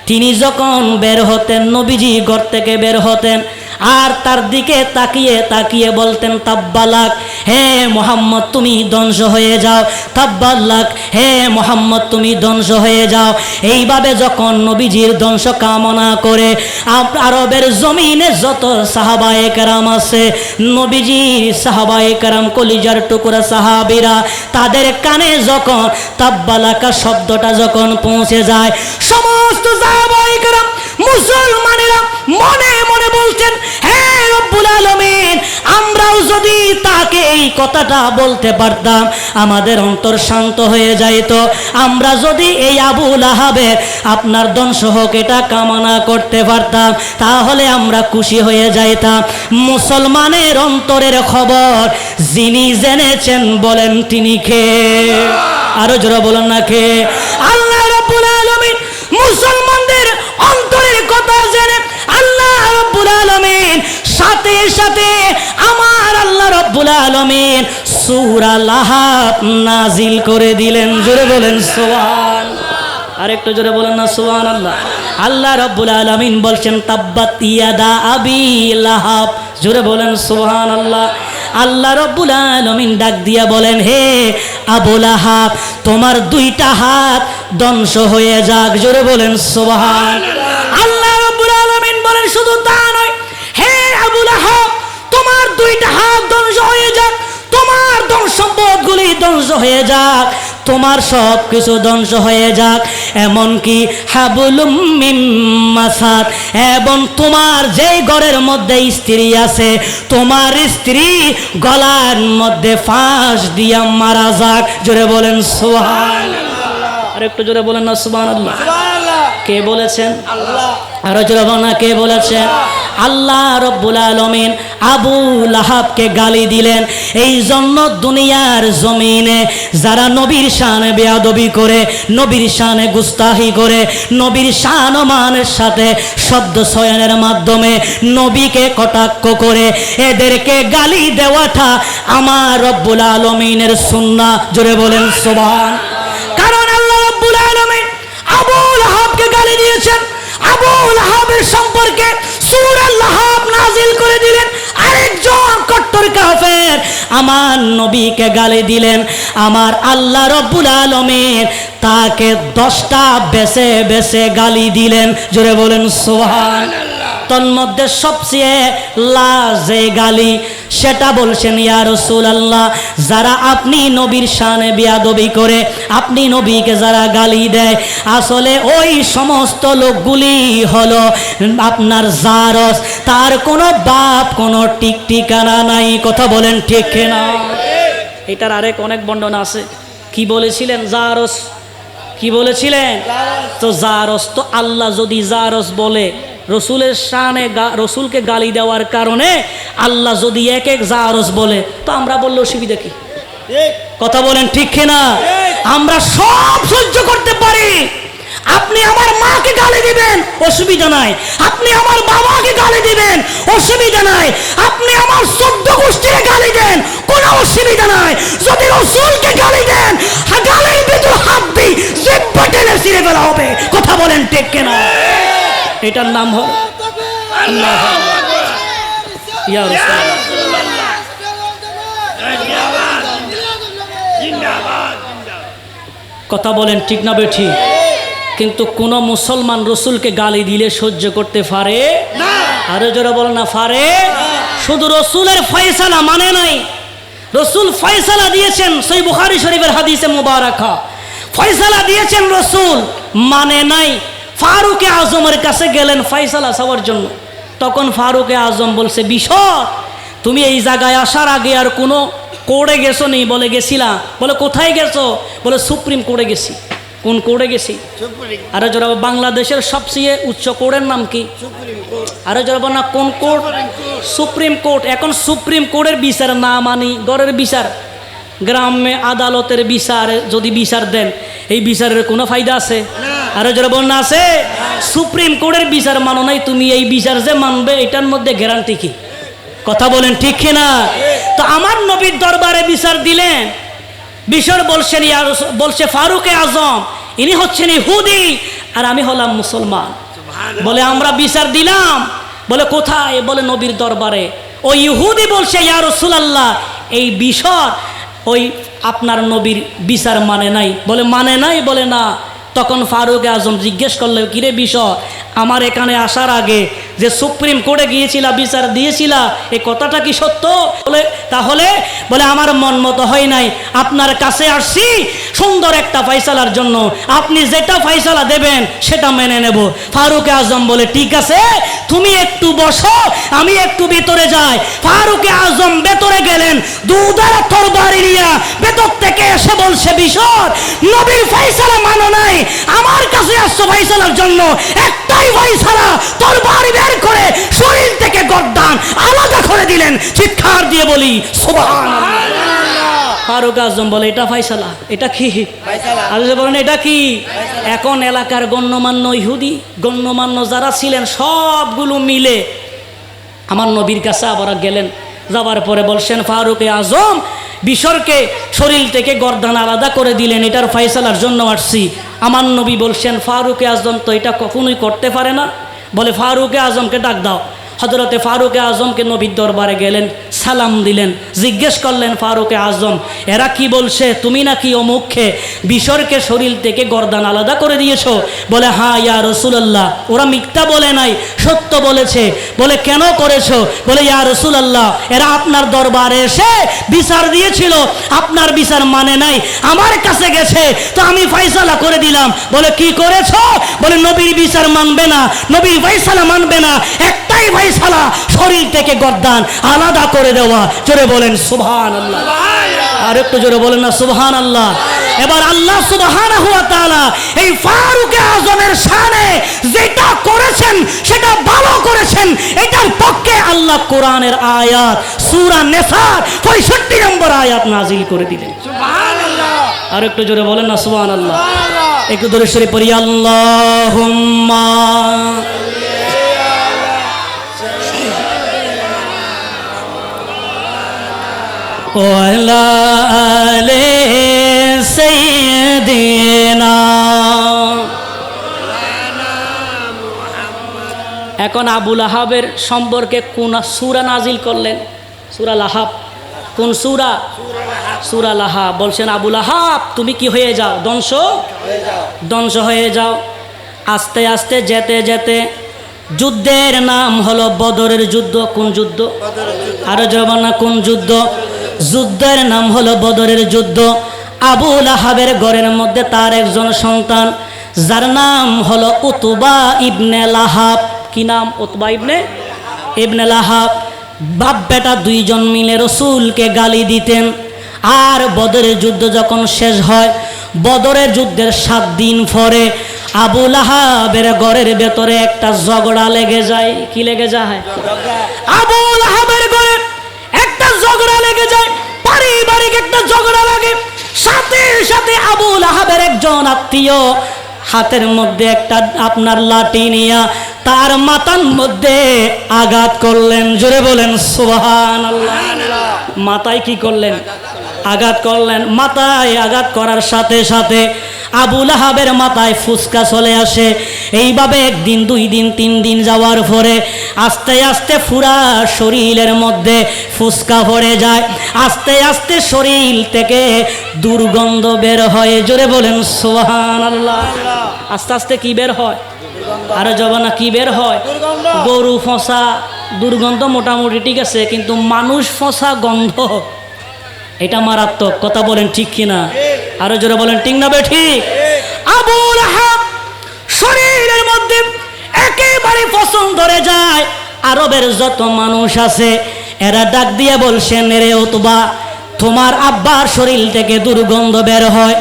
[SPEAKER 1] তিনি যখন বের হতেন, নবীজি ঘর থেকে বের হতেন, আর তার দিকে তাকিয়ে তাকিয়ে বলতেন, তাব্বালাক, হে মোহাম্মদ তুমি ধ্বংস হয়ে যাও, তাব্বালাক, হে মোহাম্মদ তুমি ধ্বংস হয়ে যাও। এইভাবে যখন নবীজির ধ্বংস কামনা করে আরবের জমিনে যত সাহাবায়ে কেরাম আছে, নবীজির সাহাবায়ে কেরাম কলিজার টুকরা সাহাবীরা, তাদের কানে যখন তাব্বালাকা শব্দটা যখন পৌঁছে যায়, সমস্ত সাহাবায়ে কেরাম মুসলমানেরা মনে মনে বলছেন, হে রব্বুল আলামিন, আমরাও যদি তাকে এই কথাটা বলতে পারতাম আমাদের অন্তর শান্ত হয়ে যাইত। আমরা যদি এই আবু লাহাবের আপনার ধ্বংস হোক এটা কামনা করতে পারতাম, তাহলে আমরা খুশি হয়ে যাইতাম। মুসলমানের অন্তরের খবর যিনি জেনেছেন বলেন তিনি কে? আরো জোরে বলেন না কে? আল্লাহ রাব্বুল আলামিন মুসলমানদের অন্তরের কথা জেনে আল্লাহ রাব্বুল আলামিন সাথে সাথে আমার আল্লাহ রাব্বুল আলামিন সূরা লাহাব নাজিল করে দিলেন। জোরে বলেন সুবহান। আরেকটু জোরে বলেন না সুবহানাল্লাহ। আল্লাহ রাব্বুল আলামিন বলছেন, তাব্বাত ইয়াদা আবি লাহাব। জোরে বলেন সুবহানাল্লাহ। আল্লাহ রাব্বুল আলামিন ডাক দিয়া বলেন, হে আবু লাহাব তোমার দুইটা হাত ধ্বংস হয়ে যাক। জোরে বলেন সুবহান। আল্লাহ রাব্বুল আলামিন বলেন, শুধু তা নয়, হে আবু লাহাব তোমার দুইটা হাত ধ্বংস হয়ে যাক, তোমার ধন সম্পদগুলি ধ্বংস হয়ে যাক, তোমার সব কিছু ধ্বংস হয়ে যাক, এমনকি হাবলুম মিন মাসাদ, এবং তোমার যেই ঘরের মধ্যে স্ত্রী আছে তোমার স্ত্রী গলার মধ্যে ফাঁস দিয়া মারা যাক। জোরে বলেন সুবহানাল্লাহ। আর একটু জোরে বলেন না সুবহানাল্লাহ। কে বলেছেন? আল্লাহ। আরো জোরে বলেন না কে বলেছেন? আল্লাহ রব্বুল আলামিন আবু লাহাবকে গালি দিলেন। এই জন্য দুনিয়ার জমিনে যারা নবীর শানে বেয়াদবি করে, নবীর শানে গুস্তাহি করে, নবীর শান ও মানের সাথে শব্দ চয়নের মাধ্যমে নবীকে কটাক্ষ করে, এদেরকে গালি দেওয়াটা আমার রব্বুল আলামিনের সুন্নাহ। জোরে বলেন সুবহান। কারণ আল্লাহ রব্বুল আলামিন আবু লাহাবকে গালি দিয়েছেন, আবু লাহাবের সম্পর্কে সূরা লাহাব নাজিল করে দিলেন। আরেকজন কট্টর কাফের আমার নবীকে গালি দিলেন, আমার আল্লাহ রব্বুল আলামিন তাকে 10টা বেছে বেছে গালি দিলেন। জোরে বলেন সুবহানাল্লাহ। তন্মধ্যে সবচেয়ে লাজে গালি সেটা বলছেন, ইয়া রাসূলুল্লাহ, যারা আপনি নবীর শানে বেয়াদবি করে, আপনি নবীকে যারা গালি দেয়, আসলে ওই সমস্ত লোকগুলি হলো আপনার জারস, তার কোনো বাপ কোনো ঠিক ঠিকানা নাই। কথা বলেন ঠিক না? এটার আরেক অনেক বর্ণনা আছে। কি বলেছিলেন? জারস কি বলেছিলেন? তো জারস তো আল্লাহ যদি জারস বলে, রসুলের শানে রসুলকে গালি দেওয়ার কারণে আল্লাহ যদি এক এক জারস বলে, তো আমরা বললে অসুবিধা কি? কথা বলেন ঠিক না? আমরা সব সহ্য করতে পারি। আপনি আমার মাকে গালি দিবেন, অসুবিধা নাই। আপনি আমার বাবাকে গালি দিবেন, অসুবিধা নাই। আপনি আমার 14 গোষ্ঠীকে গালি দেন, কোনো অসুবিধা নাই। যদি রসুলকে গালি দেন, গালির ভিতর হাত দিই, জিহ্বা টেনে ছিঁড়ে ফেলা হবে। কথা বলেন ঠিক না? এটার নাম হল আল্লাহ। ইয়া রাসূলুল্লাহ, কথা বলেন ঠিক না বেঠি? কিন্তু কোন মুসলমান রসুলকে গালি দিলে সহ্য করতে পারে না। আরো জোরে বল না, পারে। শুধু রসুলের ফয়সালা মানে নাই। রসুল ফয়সালা দিয়েছেন, সহিহ বুখারী শরীফের হাদিসে মুবারাকা ফয়সালা দিয়েছেন, রসুল মানে নাই। ফারুকে আজমের কাছে গেলেন ফয়সালা চাওয়ার জন্য। তখন ফারুকে আজম বলছে, বিশর, তুমি এই জায়গায় আসার আগে আর কোনো কোর্টে গেছো নি? বলে গেছিলাম। বলে কোথায় গেছো? বলে সুপ্রিম কোর্টে গেছি। কোন কোর্টে গেছি? আরো জোরে, বাংলাদেশের সবচেয়ে উচ্চ কোর্টের নাম কি? আরো জোরে বল না, কোন কোর্ট? Supreme court. এখন সুপ্রিম কোর্টের বিচার না মানি, গড়ের বিচার, গ্রামে আদালতের বিচার যদি বিচার দেন, এই বিচারের কোনো ফায়দা আছে? আরো জোরে বল না, আছে? সুপ্রিম কোর্টের বিচার মানো নাই, তুমি এই বিচার যে মানবে এটার মধ্যে গ্যারান্টি কি? কথা বলেন ঠিক না? তো আমার নবীর দরবারে বিচার দিলেন। বিশর বলছেন, বলছে ফারুকে আজম, ইনি হচ্ছেন ইহুদি আর আমি হলাম মুসলমান। বলে আমরা বিচার দিলাম। বলে কোথায়? বলে নবীর দরবারে। ওই ইহুদি বলছে, ইয়া রাসূলুল্লাহ, এই বিশর ওই আপনার নবীর বিচার মানে নাই। বলে মানে নাই? বলে না। তখন ফারুক আজম জিজ্ঞেস করলে, কিরে বিশর, আমার এখানে আসার আগে যে সুপ্রিম কোর্টে গিয়েছিলা, বিচার দিয়েছিলা, এই কথাটা কি সত্য? বলে তাহলে, বলে আমার মন মতো হয় নাই, আপনার কাছে আসছি সুন্দর একটা ফয়সালার জন্য, আপনি যেটা ফয়সালা দেবেন সেটা মেনে নেব। ফারুক আজম বলে, ঠিক আছে, তুমি একটু বসো, আমি একটু ভিতরে যাই। ফারুক আজম ভেতরে গেলেন, দুধার তরবারি নিয়ে ভেতর থেকে এসে বলছে, বিশর, নবীর ফয়সালা মানো নাই, আমার কাছে আসছো ফয়সালার জন্য, একটাই ফয়সালা, তরবারি বের করে শরীর থেকে গর্দান আলাদা করে দিলেন। চিৎকার দিয়ে বলি সুবহানাল্লাহ। ফারুক আজম বলে, এটা ফয়সালা? এটা কি ফয়সালা? বলেন এটা কি? এখন এলাকার গণ্যমান্য ইহুদি, গণ্যমান্য যারা ছিলেন সবগুলো মিলে আমার নবীর কাছে আবার গেলেন। যাওয়ার পরে বলছেন, ফারুক আজম বিশরকে শরীর থেকে গর্দান আলাদা করে দিলেন, এটার ফয়সালার জন্য আসছি। আমার নবী বলছেন, ফারুক আজম তো এটা কখনোই করতে পারে না। বলে ফারুক আজমকে ডাক দাও। হযরতে ফারুক আজমকে নবীর দরবারে গেলেন, সালাম দিলেন, জিজ্ঞেস করলেন, ফারুক আজম, এরা কি বলছে, তুমি নাকি অমুককে বিশরকে শরীর থেকে গর্দান আলাদা করে দিয়েছো? বলে হ্যাঁ ইয়া রাসূলুল্লাহ। ওরা মিথ্যা বলে নাই, সত্য বলেছে। বলে কেন করেছো? বলে ইয়া রাসূলুল্লাহ, এরা আপনার দরবারে এসে বিচার দিয়েছিল, আপনার বিচার মানে নাই, আমার কাছে গেছে, তো আমি ফয়সালা করে দিলাম। বলে কি করেছো? বলে নবীর বিচার মানবে না, নবীর ফয়সালা মানবে না, একটাই ফয়সালা, শরীর থেকে গর্দান আলাদা করে দেওয়া। জোরে বলেন সুবহানাল্লাহ। আর একটু জোরে বলেন না সুবহানাল্লাহ। এবার আল্লাহ সুবহানাহু ওয়া তাআলা এই ফারুক আজমের শানে যেটা করেছেন সেটা ভালো করেছেন, এটার পক্ষে আল্লাহ কোরআনের আয়াত সূরা নিসার 65 নম্বর আয়াত নাযিল করে দিলেন। সুবহানাল্লাহ। আর একটু জোরে বলেন না সুবহানাল্লাহ। একটু দরুদ শরীফ পড়ি, আল্লাহুম্মা ওয়ালা আলে সাইয়্যিদিনা। এখন আবু লাহাবের সম্পর্কে কোন সূরা নাজিল করলেন? সূরা লাহাব। কোন সূরা? সূরা লাহাব। বলছেন আবু লাহাব তুমি কি হয়ে যাও? ধ্বংস হয়ে যাও। আস্তে আস্তে যেতে যেতে যুদ্ধের নাম হলো বদরের যুদ্ধ। কোন যুদ্ধ? আরো জবান না, কোন যুদ্ধ? যুদ্ধের নাম হলো বদরের যুদ্ধ। আবু লাহাবের ঘরের মধ্যে তার একজন সন্তান, যার নাম হলো উতবা ইবনে লাহাব। কি নাম? উতবা ইবনে লাহাব। বাপ বেটা দুইজন মিলে রসুলকে গালি দিতেন। আর বদরের যুদ্ধ যখন শেষ হয়, বদরের যুদ্ধের 7 দিন পরে আবু লাহাবের ঘরের ভেতরে একটা ঝগড়া লেগে যায়। কি লেগে যায়? আবু লাহাবের ঘরে একটা ঝগড়া লেগে যায়, পারিবারিক একটা ঝগড়া লাগে। সাথে সাথে আবু লাহাবের একজন আত্মীয় হাতের মধ্যে একটা আপনার লাঠি নিয়ে তার মাথার মধ্যে আঘাত করলেন। জোরে বলেন সুবহানাল্লাহ। মাথায় কি করলেন? আঘাত করলেন। মাথায় আঘাত করার সাথে সাথে আবু লাহাবের মাথায় ফুসকা চলে আসে। এইভাবে 1 দিন 2 দিন 3 দিন যাওয়ার পরে আস্তে আস্তে পুরা শরীরের মধ্যে ফুসকা ভরে যায়। আস্তে আস্তে শরীর থেকে দুর্গন্ধ বের হয়। জোরে বলেন সুবহানাল্লাহ। আস্তে আস্তে কি বের হয়? আরে জবানা কি বের হয়? গরু ফসা দুর্গন্ধ মোটামুটি ঠিক আছে, কিন্তু মানুষ ফসা গন্ধ এটা মারাত্মক। কথা বলেন ঠিক কিনা? আরো জোরে বলেন ঠিক না ঠিক? আবু লাহাব শরীরের মধ্যে একেবারে পছন্দ ধরে যায়। আরবের যত মানুষ আছে এরা ডাক দিয়ে বলছেন, রে উতবা তোমার আব্বার শরীর থেকে দুর্গন্ধ বের হয়,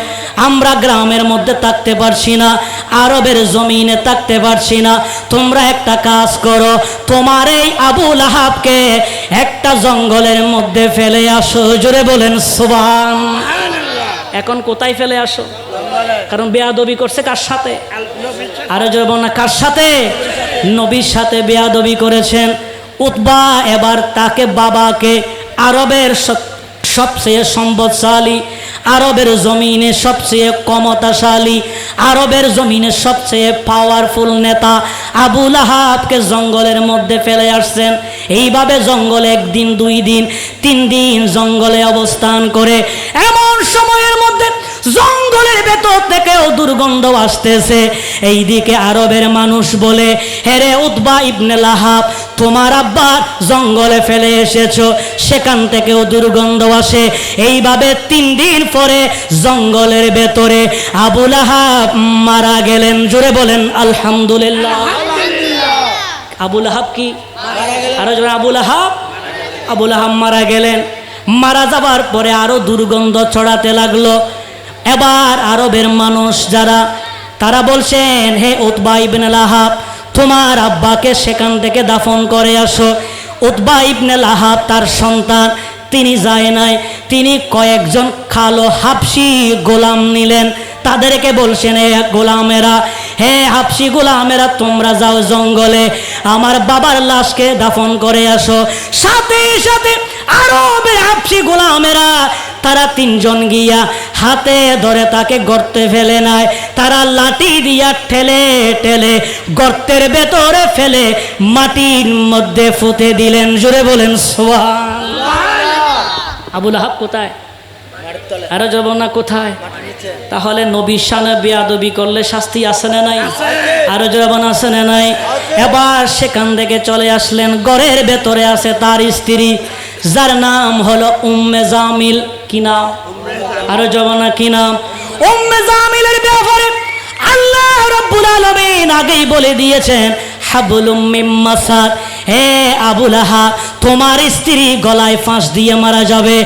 [SPEAKER 1] আমরা গ্রামের মধ্যে থাকতে পারছি না, আরবের জমিনে থাকতে পারছি না, তোমরা একটা কাজ করো, তোমার এই আবু লাহাবকে একটা জঙ্গলের মধ্যে ফেলে আসো। জোরে বলেন সুবহানাল্লাহ। এখন কোথায় ফেলে আসো? কারণ বেয়াদবি করছে কার সাথে? আরো জোরে বলেন না, কার সাথে? নবীর সাথে বেয়াদবি করেছেন। উতবা এবার তাকে বাবাকে আরবের সবচেয়ে সম্পদশালী, আরবের জমিনে সবচেয়ে ক্ষমতাশালী, আরবের জমিনে সবচেয়ে পাওয়ারফুল নেতা আবু লাহাবকে জঙ্গলের মধ্যে ফেলে আসছেন। এইভাবে জঙ্গলে 1 দিন 2 দিন 3 দিন জঙ্গলে অবস্থান করে এমন সময়ের মধ্যে জঙ্গলের ভেতর থেকেও দুর্গন্ধ আসতেছে। এইদিকে আরবের মানুষ বলে, হেরে উতবা ইবনে লাহাব তোমার আব্বা জঙ্গলে ফেলে এসেছো, সেখান থেকেও দুর্গন্ধ আসে। এইভাবে 3 দিন পরে জঙ্গলের ভেতরে আবু লাহাব মারা গেলেন। জোরে বলেন আলহামদুলিল্লাহ। আবু লাহাব কি? আরো জোরে আবু লাহাব মারা গেলেন। মারা যাবার পরে আরো দুর্গন্ধ ছড়াতে লাগলো। এবার আরবের মানুষ যারা তারা বলছেন, হে উতবা ইবনে লাহাব তোমার আব্বাকে সেখান থেকে দাফন করে আসো। উতবা ইবনে লাহাব তার সন্তান তিনি যায় নাই, তিনি কয়েকজন কালো হাবশি গোলাম নিলেন। তাদেরকে বলছেন, হে গোলামেরা, হে হাবশি গোলামেরা তোমরা যাও জঙ্গলে আমার বাবার লাশকে দাফন করে আসো। সাথে সাথে আরবের হাবশি গোলামেরা তারা 3 জন গিয়া হাতে ধরে তাকে গর্তে ফেলে নেয়। তারা লাঠি দিয়া ঠেলে ঠেলে গর্তের ভেতরে ফেলে মাটির মধ্যে পুঁতে দিলেন। জোরে বলেন সুবহানাল্লাহ। আবু লাহাব কোথায়? আরো যাব না কোথায়? তাহলে নবীর শানে বেয়াদবি করলে শাস্তি আছে না নাই? আরো জবান আছে না নাই? এবার সেখান থেকে চলে আসলেন। ঘরের ভেতরে আছে তার স্ত্রী, যার নাম হলো উম্মে জামিল। কি নাম? আরো জবানা কি নাম? উম্মে জামিলের ব্যাপারে আল্লাহ রাব্বুল আলামিন আগেই বলে দিয়েছেন, হাবলুম মিন মাসাদ, হে আবু লাহাব তোমার স্ত্রী গলায় ফাঁস দিয়ে মারা যাবে।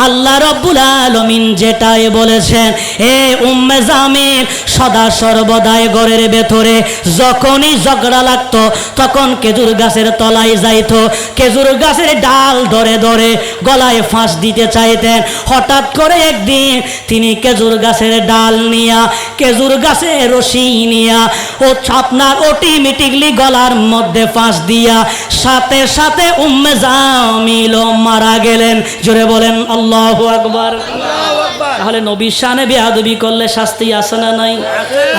[SPEAKER 1] আল্লাহ রাব্বুল আলামিন যেটাই বলেছেন। হে উম্মে জামিল সদা সর্বদাই ঘরের ভেতরে যখনই ঝগড়া লাগতো তখন খেজুর গাছের তলায় যাইতো, খেজুর গাছের ডাল ধরে ধরে গলায় ফাঁস দিতে চাইতেন। হঠাৎ করে একদিন তিনি খেজুর গাছের ডাল নিয়া, খেজুর গাছের রশি নিয়া ও আপনার অটোমেটিকলি গলার মধ্যে ফাঁস দিয়া সাথে সাথে উম্মে জামিল মারা গেলেন। জোরে বলেন আল্লাহু আকবার। তাহলে নবীর শানে বেয়াদবি করলে শাস্তি আছে না নাই?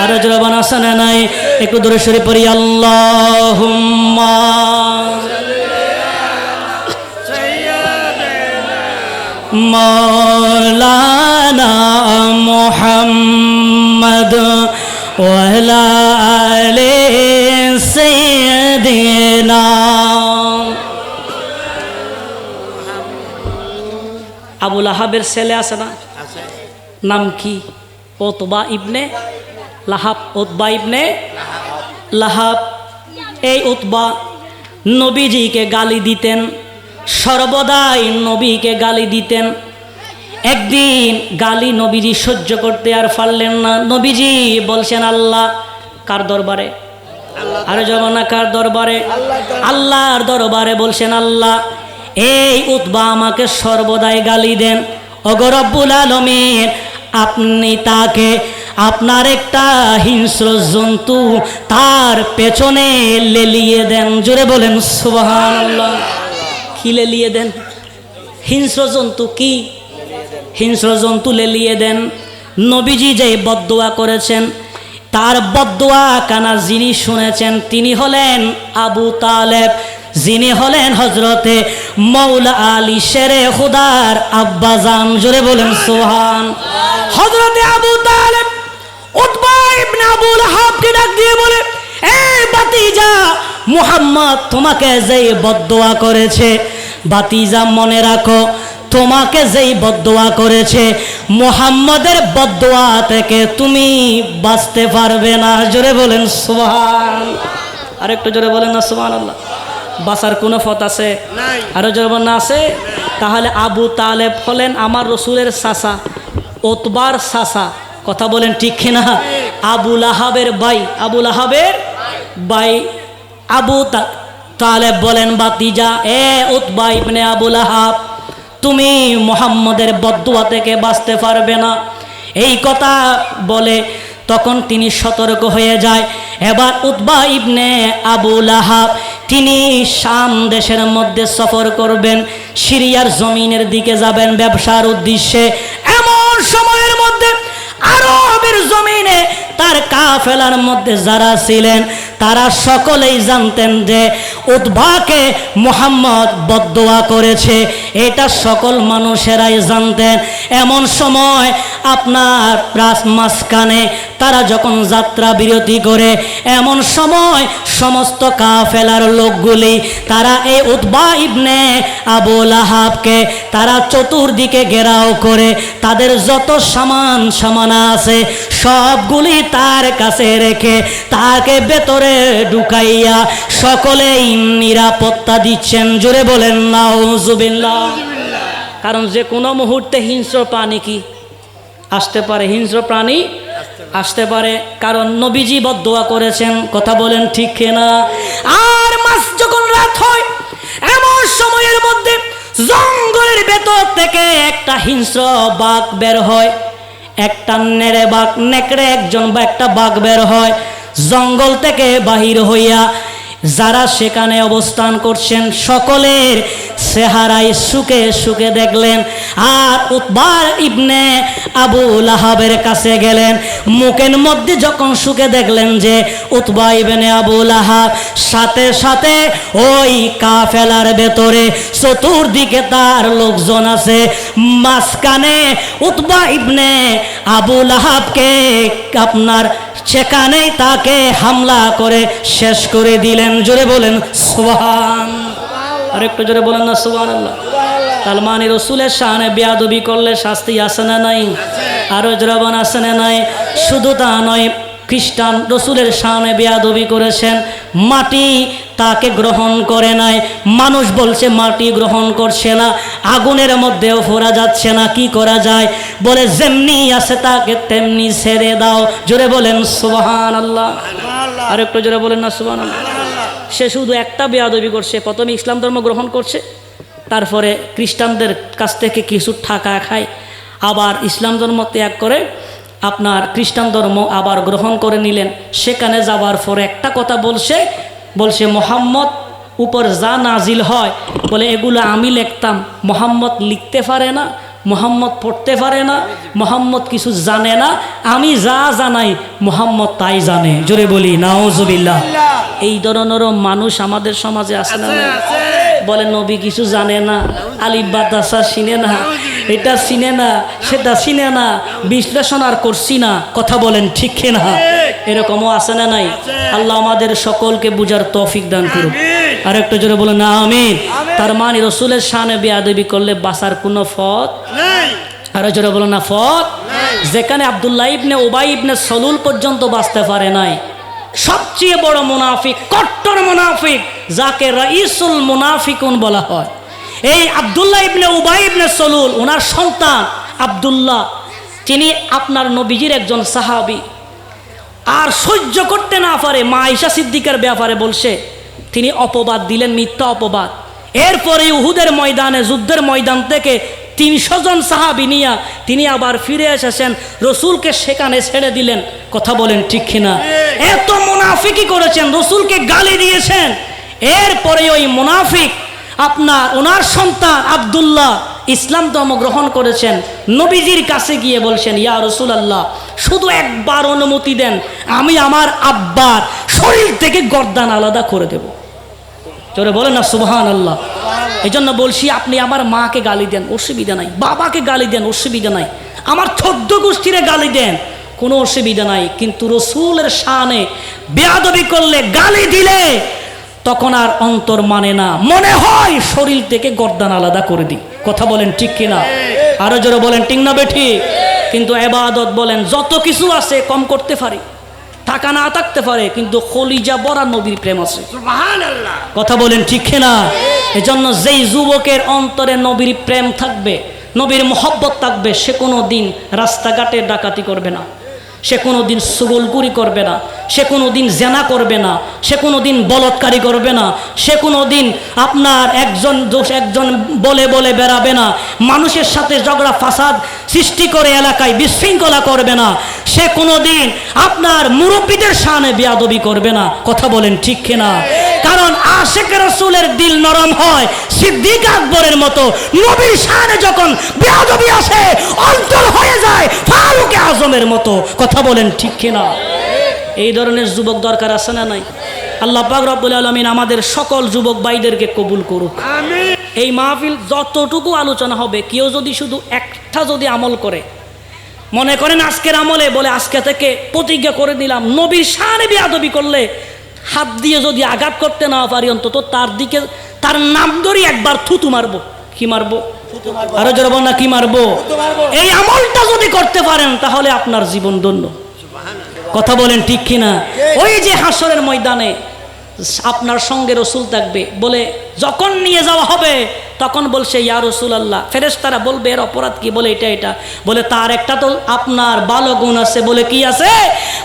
[SPEAKER 1] আরো জোরে বলেন আছে না নাই? একটু দূরে সরে পড়ি। আল্লাহুম্মা মৌলানা মুহাম্মদ ওয়ালা আলে সাইয়্যিদিনা। আবু লাহাবের ছেলে আছে না, নাম কি? উতবা ইবনে লাহাব। উতবা ইবনে লাহাব। এই উতবা নবীজিকে গালি দিতেন, সর্বদাই নবীকে গালি দিতেন। একদিন গালি নবীজি সহ্য করতে আর পারলেন না। নবীজি বলছেন আল্লাহ কার দরবারে? আরে জমানা কার দরবারে? আল্লাহর দরবারে। বলছেন আল্লাহ, এই উতবা আমাকে সর্বদাই গালি দেন, ওগো রব্বুল আলামিন আপনি তাকে আপনার একটা হিংস্র জন্তু তার পেছনে লেলিয়ে দেন। জোরে বলেন সুবহানাল্লাহ। কি লেলিয়ে দেন? হিংস্র জন্তু। কি হিংস্র জন্তু লেলিয়ে দেন। নবীজি যে বদদুয়া করেছেন তার বদদুয়া কানা যিনি শুনেছেন তিনি হলেন আবু তালেব, যিনি হলেন হজরতে মৌলা আলী শেরে খুদার আব্বাজান। জোরে বলেন সুবহান। হজরতে আবু তালেব উতবা ইবনে আবু লাহাবকে ডাক দিয়ে বলে, এই বাতিজা মুহাম্মদ তোমাকে যেই বদদুয়া করেছে, বাতিজা মনে রাখো তোমাকে যেই বদদুয়া করেছে মুহাম্মদের বদদুয়া থেকে তুমি বাঁচতে পারবে না। জোরে বলেন সুবহান। আরেকটু জোরে বলেন না সুবহানাল্লাহ। বাঁচার কোনো পথ আছে? আরো জোরে বলেন না আছে। তাহলে আবু তালেব হলেন আমার রসুলের চাচা, উতবার চাচা। কথা বলেন ঠিক কিনা? আবু লাহাবের ভাই, আবু লাহাবের ভাই আবু তালেব বলেন, বাতিজা এ উতবা ইবনে আবু লাহাব তুমি মুহাম্মদের বদদুয়া থেকে বাঁচতে পারবে না। এই কথা বলে তখন তিনি সতর্ক হয়ে যায়। এবার উতবা ইবনে আবু লাহাব তিনি শাম দেশের মধ্যে সফর করবেন, সিরিয়ার জমিনের দিকে যাবেন ব্যবসার উদ্দেশ্যে। এমন সময়ের মধ্যে আরবের জমিনে তার কাফেলার মধ্যে যারা ছিলেন তারা সকলেই জানতেন যে উতবাকে মুহাম্মদ বদদুয়া করেছে, এটা সকল মানুষেরাই জানতেন। এমন সময় আপনার মাঝখানে তারা যখন যাত্রা বিরতি করে, এমন সময় সমস্ত কাফেলার লোকগুলি তারা এই উতবা ইবনে আবু লাহাবকে তারা চতুর্দিকে ঘেরাও করে তাদের যত সামান আছে সবগুলি তার কাছে রেখে তাকে ভেতরে ঢুকাইয়া সকলেই নিরাপত্তা দিচ্ছেন। জোরে বলেন নাউজুবিল্লাহ। কারণ যে কোনো মুহূর্তে হিংস্র প্রাণী কি আসতে পারে, হিংস্র প্রাণী আসতে পারে। কারণ নবীজি বদদুয়া করেছেন। কথা বলেন ঠিক কিনা? আর মাস যখন রাত হয় এমন সময়ের মধ্যে জঙ্গলের ভেতর থেকে একটা হিংস্র বাঘ বের হয়, একটা নেড়ে বাঘ, নেকড়ে একজন বা একটা বাঘ বের হয় জঙ্গল থেকে বাহির হইয়া। যারা সেখানে অবস্থান করছেন সকলের চেহারায় সুখে সুখে দেখলেন। আর উতবা ইবনে আবু লাহাবের কাছে গেলেন, মুখের মধ্যে যখন সুখে দেখলেন যে উতবা ইবনে আবু লাহাব, সাথে সাথে ওই কাফেলার ভেতরে চতুর্দিকে তার লোকজন আছে, মাঝখানে উতবা ইবনে আবু লাহাবকে আপনার সেখানেই তাকে হামলা করে শেষ করে দিলেন। জোরে বলেন সুবহান। আর একটু জোরে বলেন না সুবহানাল্লাহ। তার মানে রসুলের শানে বেয়াদবি করলে শাস্তি আছে না নাই? আরো জোরে বলেন আছে না নাই? শুধু তা নয়, খ্রিস্টান রসুলের শানে বেয়াদবি করেছেন, মাটি তাকে গ্রহণ করে নাই। মানুষ বলছে মাটি গ্রহণ করছে না, আগুনের মধ্যেও ফোরা যাচ্ছে না, কি করা যায়? বলে যেমনি আছে তাকে তেমনি ছেড়ে দাও। জোরে বলেন সুবহানাল্লাহ। আর একটু জোরে বলেন না সুবহানাল্লাহ। সে শুধু একটা বেয়াদবি করছে, প্রথমে ইসলাম ধর্ম গ্রহণ করছে, তারপরে খ্রিস্টানদের কাছ থেকে কিছু টাকা খায়, আবার ইসলাম ধর্ম ত্যাগ করে আপনার খ্রিস্টান ধর্ম আবার গ্রহণ করে নিলেন। সেখানে যাওয়ার পরে একটা কথা বলছে মোহাম্মদ উপর যা নাজিল হয় বলে এগুলো আমি লিখতাম, মোহাম্মদ লিখতে পারে না, মোহাম্মদ পড়তে পারে না, মোহাম্মদ কিছু জানে না, আমি যা জানাই মোহাম্মদ তাই জানে। জোরে বলি নাউজুবিল্লাহ। এই ধরনেরও মানুষ আমাদের সমাজে আছে না? বলে নবী কিছু জানে না, আলিফ বাতাসা চিনে না, এটা চিনে না, সেটা চিনে না, বিশ্লেষণ আর করছি না। কথা বলেন ঠিক কিনা? এরকমও আছে না নাই? আল্লাহ আমাদের সকলকে বুঝার তৌফিক দান করুন। আর একটু জোরে বলেন না আমিন। তার মানে রসুলের শানে বেয়াদবি করলে বাঁচার কোনো পথ
[SPEAKER 2] নাই।
[SPEAKER 1] আরো জোরে বলেন না পথ। যেখানে আব্দুল্লাহ ইবনে উবাই ইবনে সলুল পর্যন্ত বাঁচতে পারে নাই, সবচেয়ে বড় মুনাফিক, কট্টর মুনাফিক, যাকে রাইসুল মুনাফিকুন বলা হয়, এই আব্দুল্লাহ ইবনে উবাই ইবনে সলুল, ওনার সন্তান আব্দুল্লাহ, তিনি আপনার নবীজির একজন সাহাবী। আর সহ্য করতে না পারে মা আয়েশা সিদ্দিকার ব্যাপারে বলছে, তিনি অপবাদ দিলেন, মিথ্যা অপবাদ। এরপরে উহুদের ময়দানে, যুদ্ধের ময়দান থেকে 300 জন সাহাবী নিয়া তিনি আবার ফিরে এসেছেন, রসুলকে সেখানে ছেড়ে দিলেন। কথা বলেন ঠিক কিনা? এত মুনাফিকি করেছেন, রসুলকে গালি দিয়েছেন। এরপরে ওই মুনাফিক আপনার ওনার সন্তান আব্দুল্লাহ ইসলাম ধর্ম গ্রহণ করেছেন। নবীজির কাছে গিয়ে বলছেন, ইয়া রাসূলুল্লাহ, শুধু একবার অনুমতি দেন, আমি আমার আব্বার শরীর থেকে গর্দান আলাদা করে দেব। জোরে বলেন না সুবহানাল্লাহ। এই জন্য বলছি, আপনি আমার মাকে গালি দেন, অসুবিধা নাই, বাবাকে গালি দেন, অসুবিধা নাই, আমার 14 গোষ্ঠীরে গালি দেন, কোনো অসুবিধা নাই, কিন্তু রসুলের শানে বেয়াদবি করলে, গালি দিলে তখন আর অন্তর মানে না, মনে হয় শরীর থেকে গর্দান আলাদা করে দিই। কথা বলেন ঠিক কিনা? আরো জোরে বলেন ঠিক না বেঠি? কিন্তু ইবাদত বলেন যত কিছু আছে কম করতে পারি, টাকা না থাকতে পারে, কিন্তু খলিজা বড়া নবীর প্রেম আছে।
[SPEAKER 2] সুবহানাল্লাহ।
[SPEAKER 1] কথা বলেন ঠিক কিনা? এজন্য যেই যুবকের অন্তরে নবীর প্রেম থাকবে, নবীর মোহব্বত থাকবে, সে কোনো দিন রাস্তাঘাটে ডাকাতি করবে না, সে কোনো দিন সুগলগুরি করবে না, সে কোনো দিন জেনা করবে না, সে কোনো দিন বলৎকারী করবে না, সে কোনো দিন আপনার একজন বলে বলে বেড়াবে না, মানুষের সাথে ঝগড়া ফাসাদ সৃষ্টি করে এলাকায় বিশৃঙ্খলা করবে না, সে কোনো দিন আপনার মুরব্বীদের শানে বেয়াদবি করবে না। কথা বলেন ঠিক কিনা? কারণ আশিক রাসূলের দিল নরম হয় সিদ্দিক আকবরের মতো, নবীর শানে যখন বেয়াদবি আসে অন্তর হয়ে যায় ফারুক আজমের মতো। কথা বলেন ঠিক কিনা? এই ধরনের যুবক দরকার আছে না নাই? আল্লাহ পাক রব্বুল আলামিন আমাদের সকল যুবক ভাইদেরকে কবুল করুক।
[SPEAKER 2] আমিন।
[SPEAKER 1] এই মাহফিল যতটুকু আলোচনা হবে, কেউ যদি শুধু একটা যদি আমল করে, মনে করেন আজকের আমলে বলে আজকে থেকে প্রতিজ্ঞা করে দিলাম, নবীর শানে বেয়াদবি করলে হাত দিয়ে যদি আঘাত করতে না পারি, অন্তত তার দিকে তার নাম ধরে একবার থুতু মারবো। কি মারবো? আরো জোরে বল না, কি মারবো? এই আমলটা যদি করতে পারেন তাহলে আপনার জীবন ধন্য। কথা বলেন ঠিক কিনা? ওই যে হাসরের ময়দানে আপনার সঙ্গে রসুল থাকবে, বলে যখন নিয়ে যাওয়া হবে তখন বলছে, ইয়া রাসূলুল্লাহ, ফেরেশতারা বলবে এর অপরাধ কি? বলে এটা এটা। বলে তার একটা তো আপনার ভালো গুণ আছে। বলে কি আছে?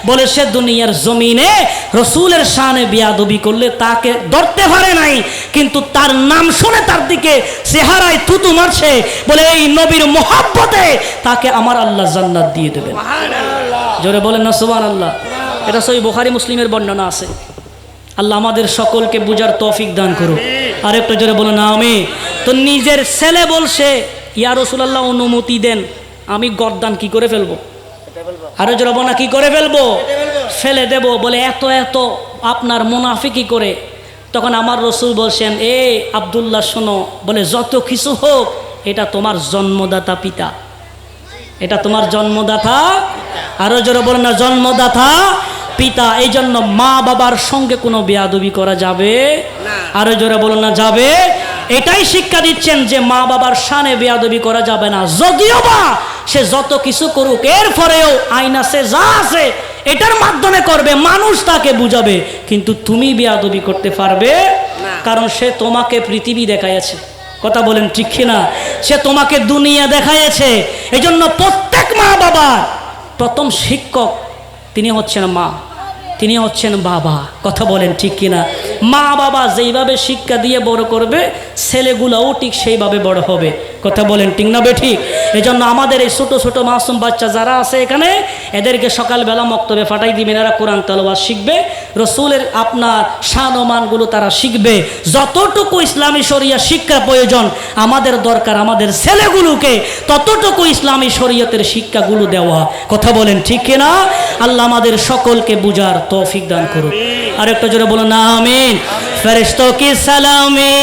[SPEAKER 1] বলে সে দুনিয়ার জমিনে রসুলের শানে বেয়াদবি করলে তাকে ধরতে পারে নাই, কিন্তু তার নাম শুনে তার দিকে চেহারায় থুতু মারছে, বলে এই নবীর মোহাব্বতে তাকে আমার আল্লাহ জান্নাত দিয়ে দেবেন। জোরে বলেন না সুবহানাল্লাহ। এটা সহিহ বুখারী মুসলিমের বর্ণনা আছে। আল্লাহ আমাদের সকলকে বুঝার তৌফিক দান করুন। আর একটু জোরে বলেন না আমি। তো নিজের ছেলে বলছে, ইয়া রাসূলুল্লাহ অনুমতি দেন, আমি গর্দান কি করে ফেলবো? আরো জোরে বলেন না, কি করে ফেলবো? ফেলে দেব। বলে এত এত আপনার মুনাফিকি করে। তখন আমার রসুল বলছেন, এ আব্দুল্লাহ শোনো, বলে যত কিছু হোক এটা তোমার জন্মদাতা পিতা, এটা তোমার জন্মদাতা। আরো জোরে বলেন না, জন্মদাতা পিতা। এই জন্য মা বাবার সঙ্গে কোনো বেয়াদবি করা যাবে না। আরো জোরে বলেন না, যাবে। এটাই শিক্ষা দিচ্ছেন যে মা বাবার শানে বেয়াদবি করা যাবে না, যদিও বা সে যত কিছু করুক, এরপরেও আইন আছে, যা আছে এটার মাধ্যমে করবে, মানুষ তাকে বুঝাবে, কিন্তু তুমি বেয়াদবি করতে পারবে না, কারণ সে তোমাকে পৃথিবী দেখাইছে। কথা বলেন ঠিক কিনা? সে তোমাকে দুনিয়া দেখাইছে। এই জন্য প্রত্যেক মা বাবার প্রথম শিক্ষক তিনি হচ্ছেন মা, তিনি হচ্ছেন বাবা। কথা বলেন ঠিক কিনা? মা বাবা যেইভাবে শিক্ষা দিয়ে বড় করবে, ছেলেগুলাও ঠিক সেইভাবে বড় হবে। কথা বলেন ঠিক না বেঠিক? এই জন্য আমাদের এই ছোট ছোট মাসুম বাচ্চা যারা আছে এখানে, এদেরকে সকালবেলা মক্তবে ফাটাই দিবেন, এরা কোরআন তেলাওয়াত শিখবে, রসুলের আপনার শান ও মানগুলো তারা শিখবে। যতটুকু ইসলামী শরিয়া শিক্ষা প্রয়োজন আমাদের দরকার, আমাদের ছেলেগুলোকে ততটুকু ইসলামী শরীয়তের শিক্ষাগুলো দেওয়া। কথা বলেন ঠিক কিনা? আল্লাহ আমাদের সকলকে বুঝার তৌফিক দান করুন। আর একটা জোরে বলুন আমিন। ফেরেশতাও কি সালামে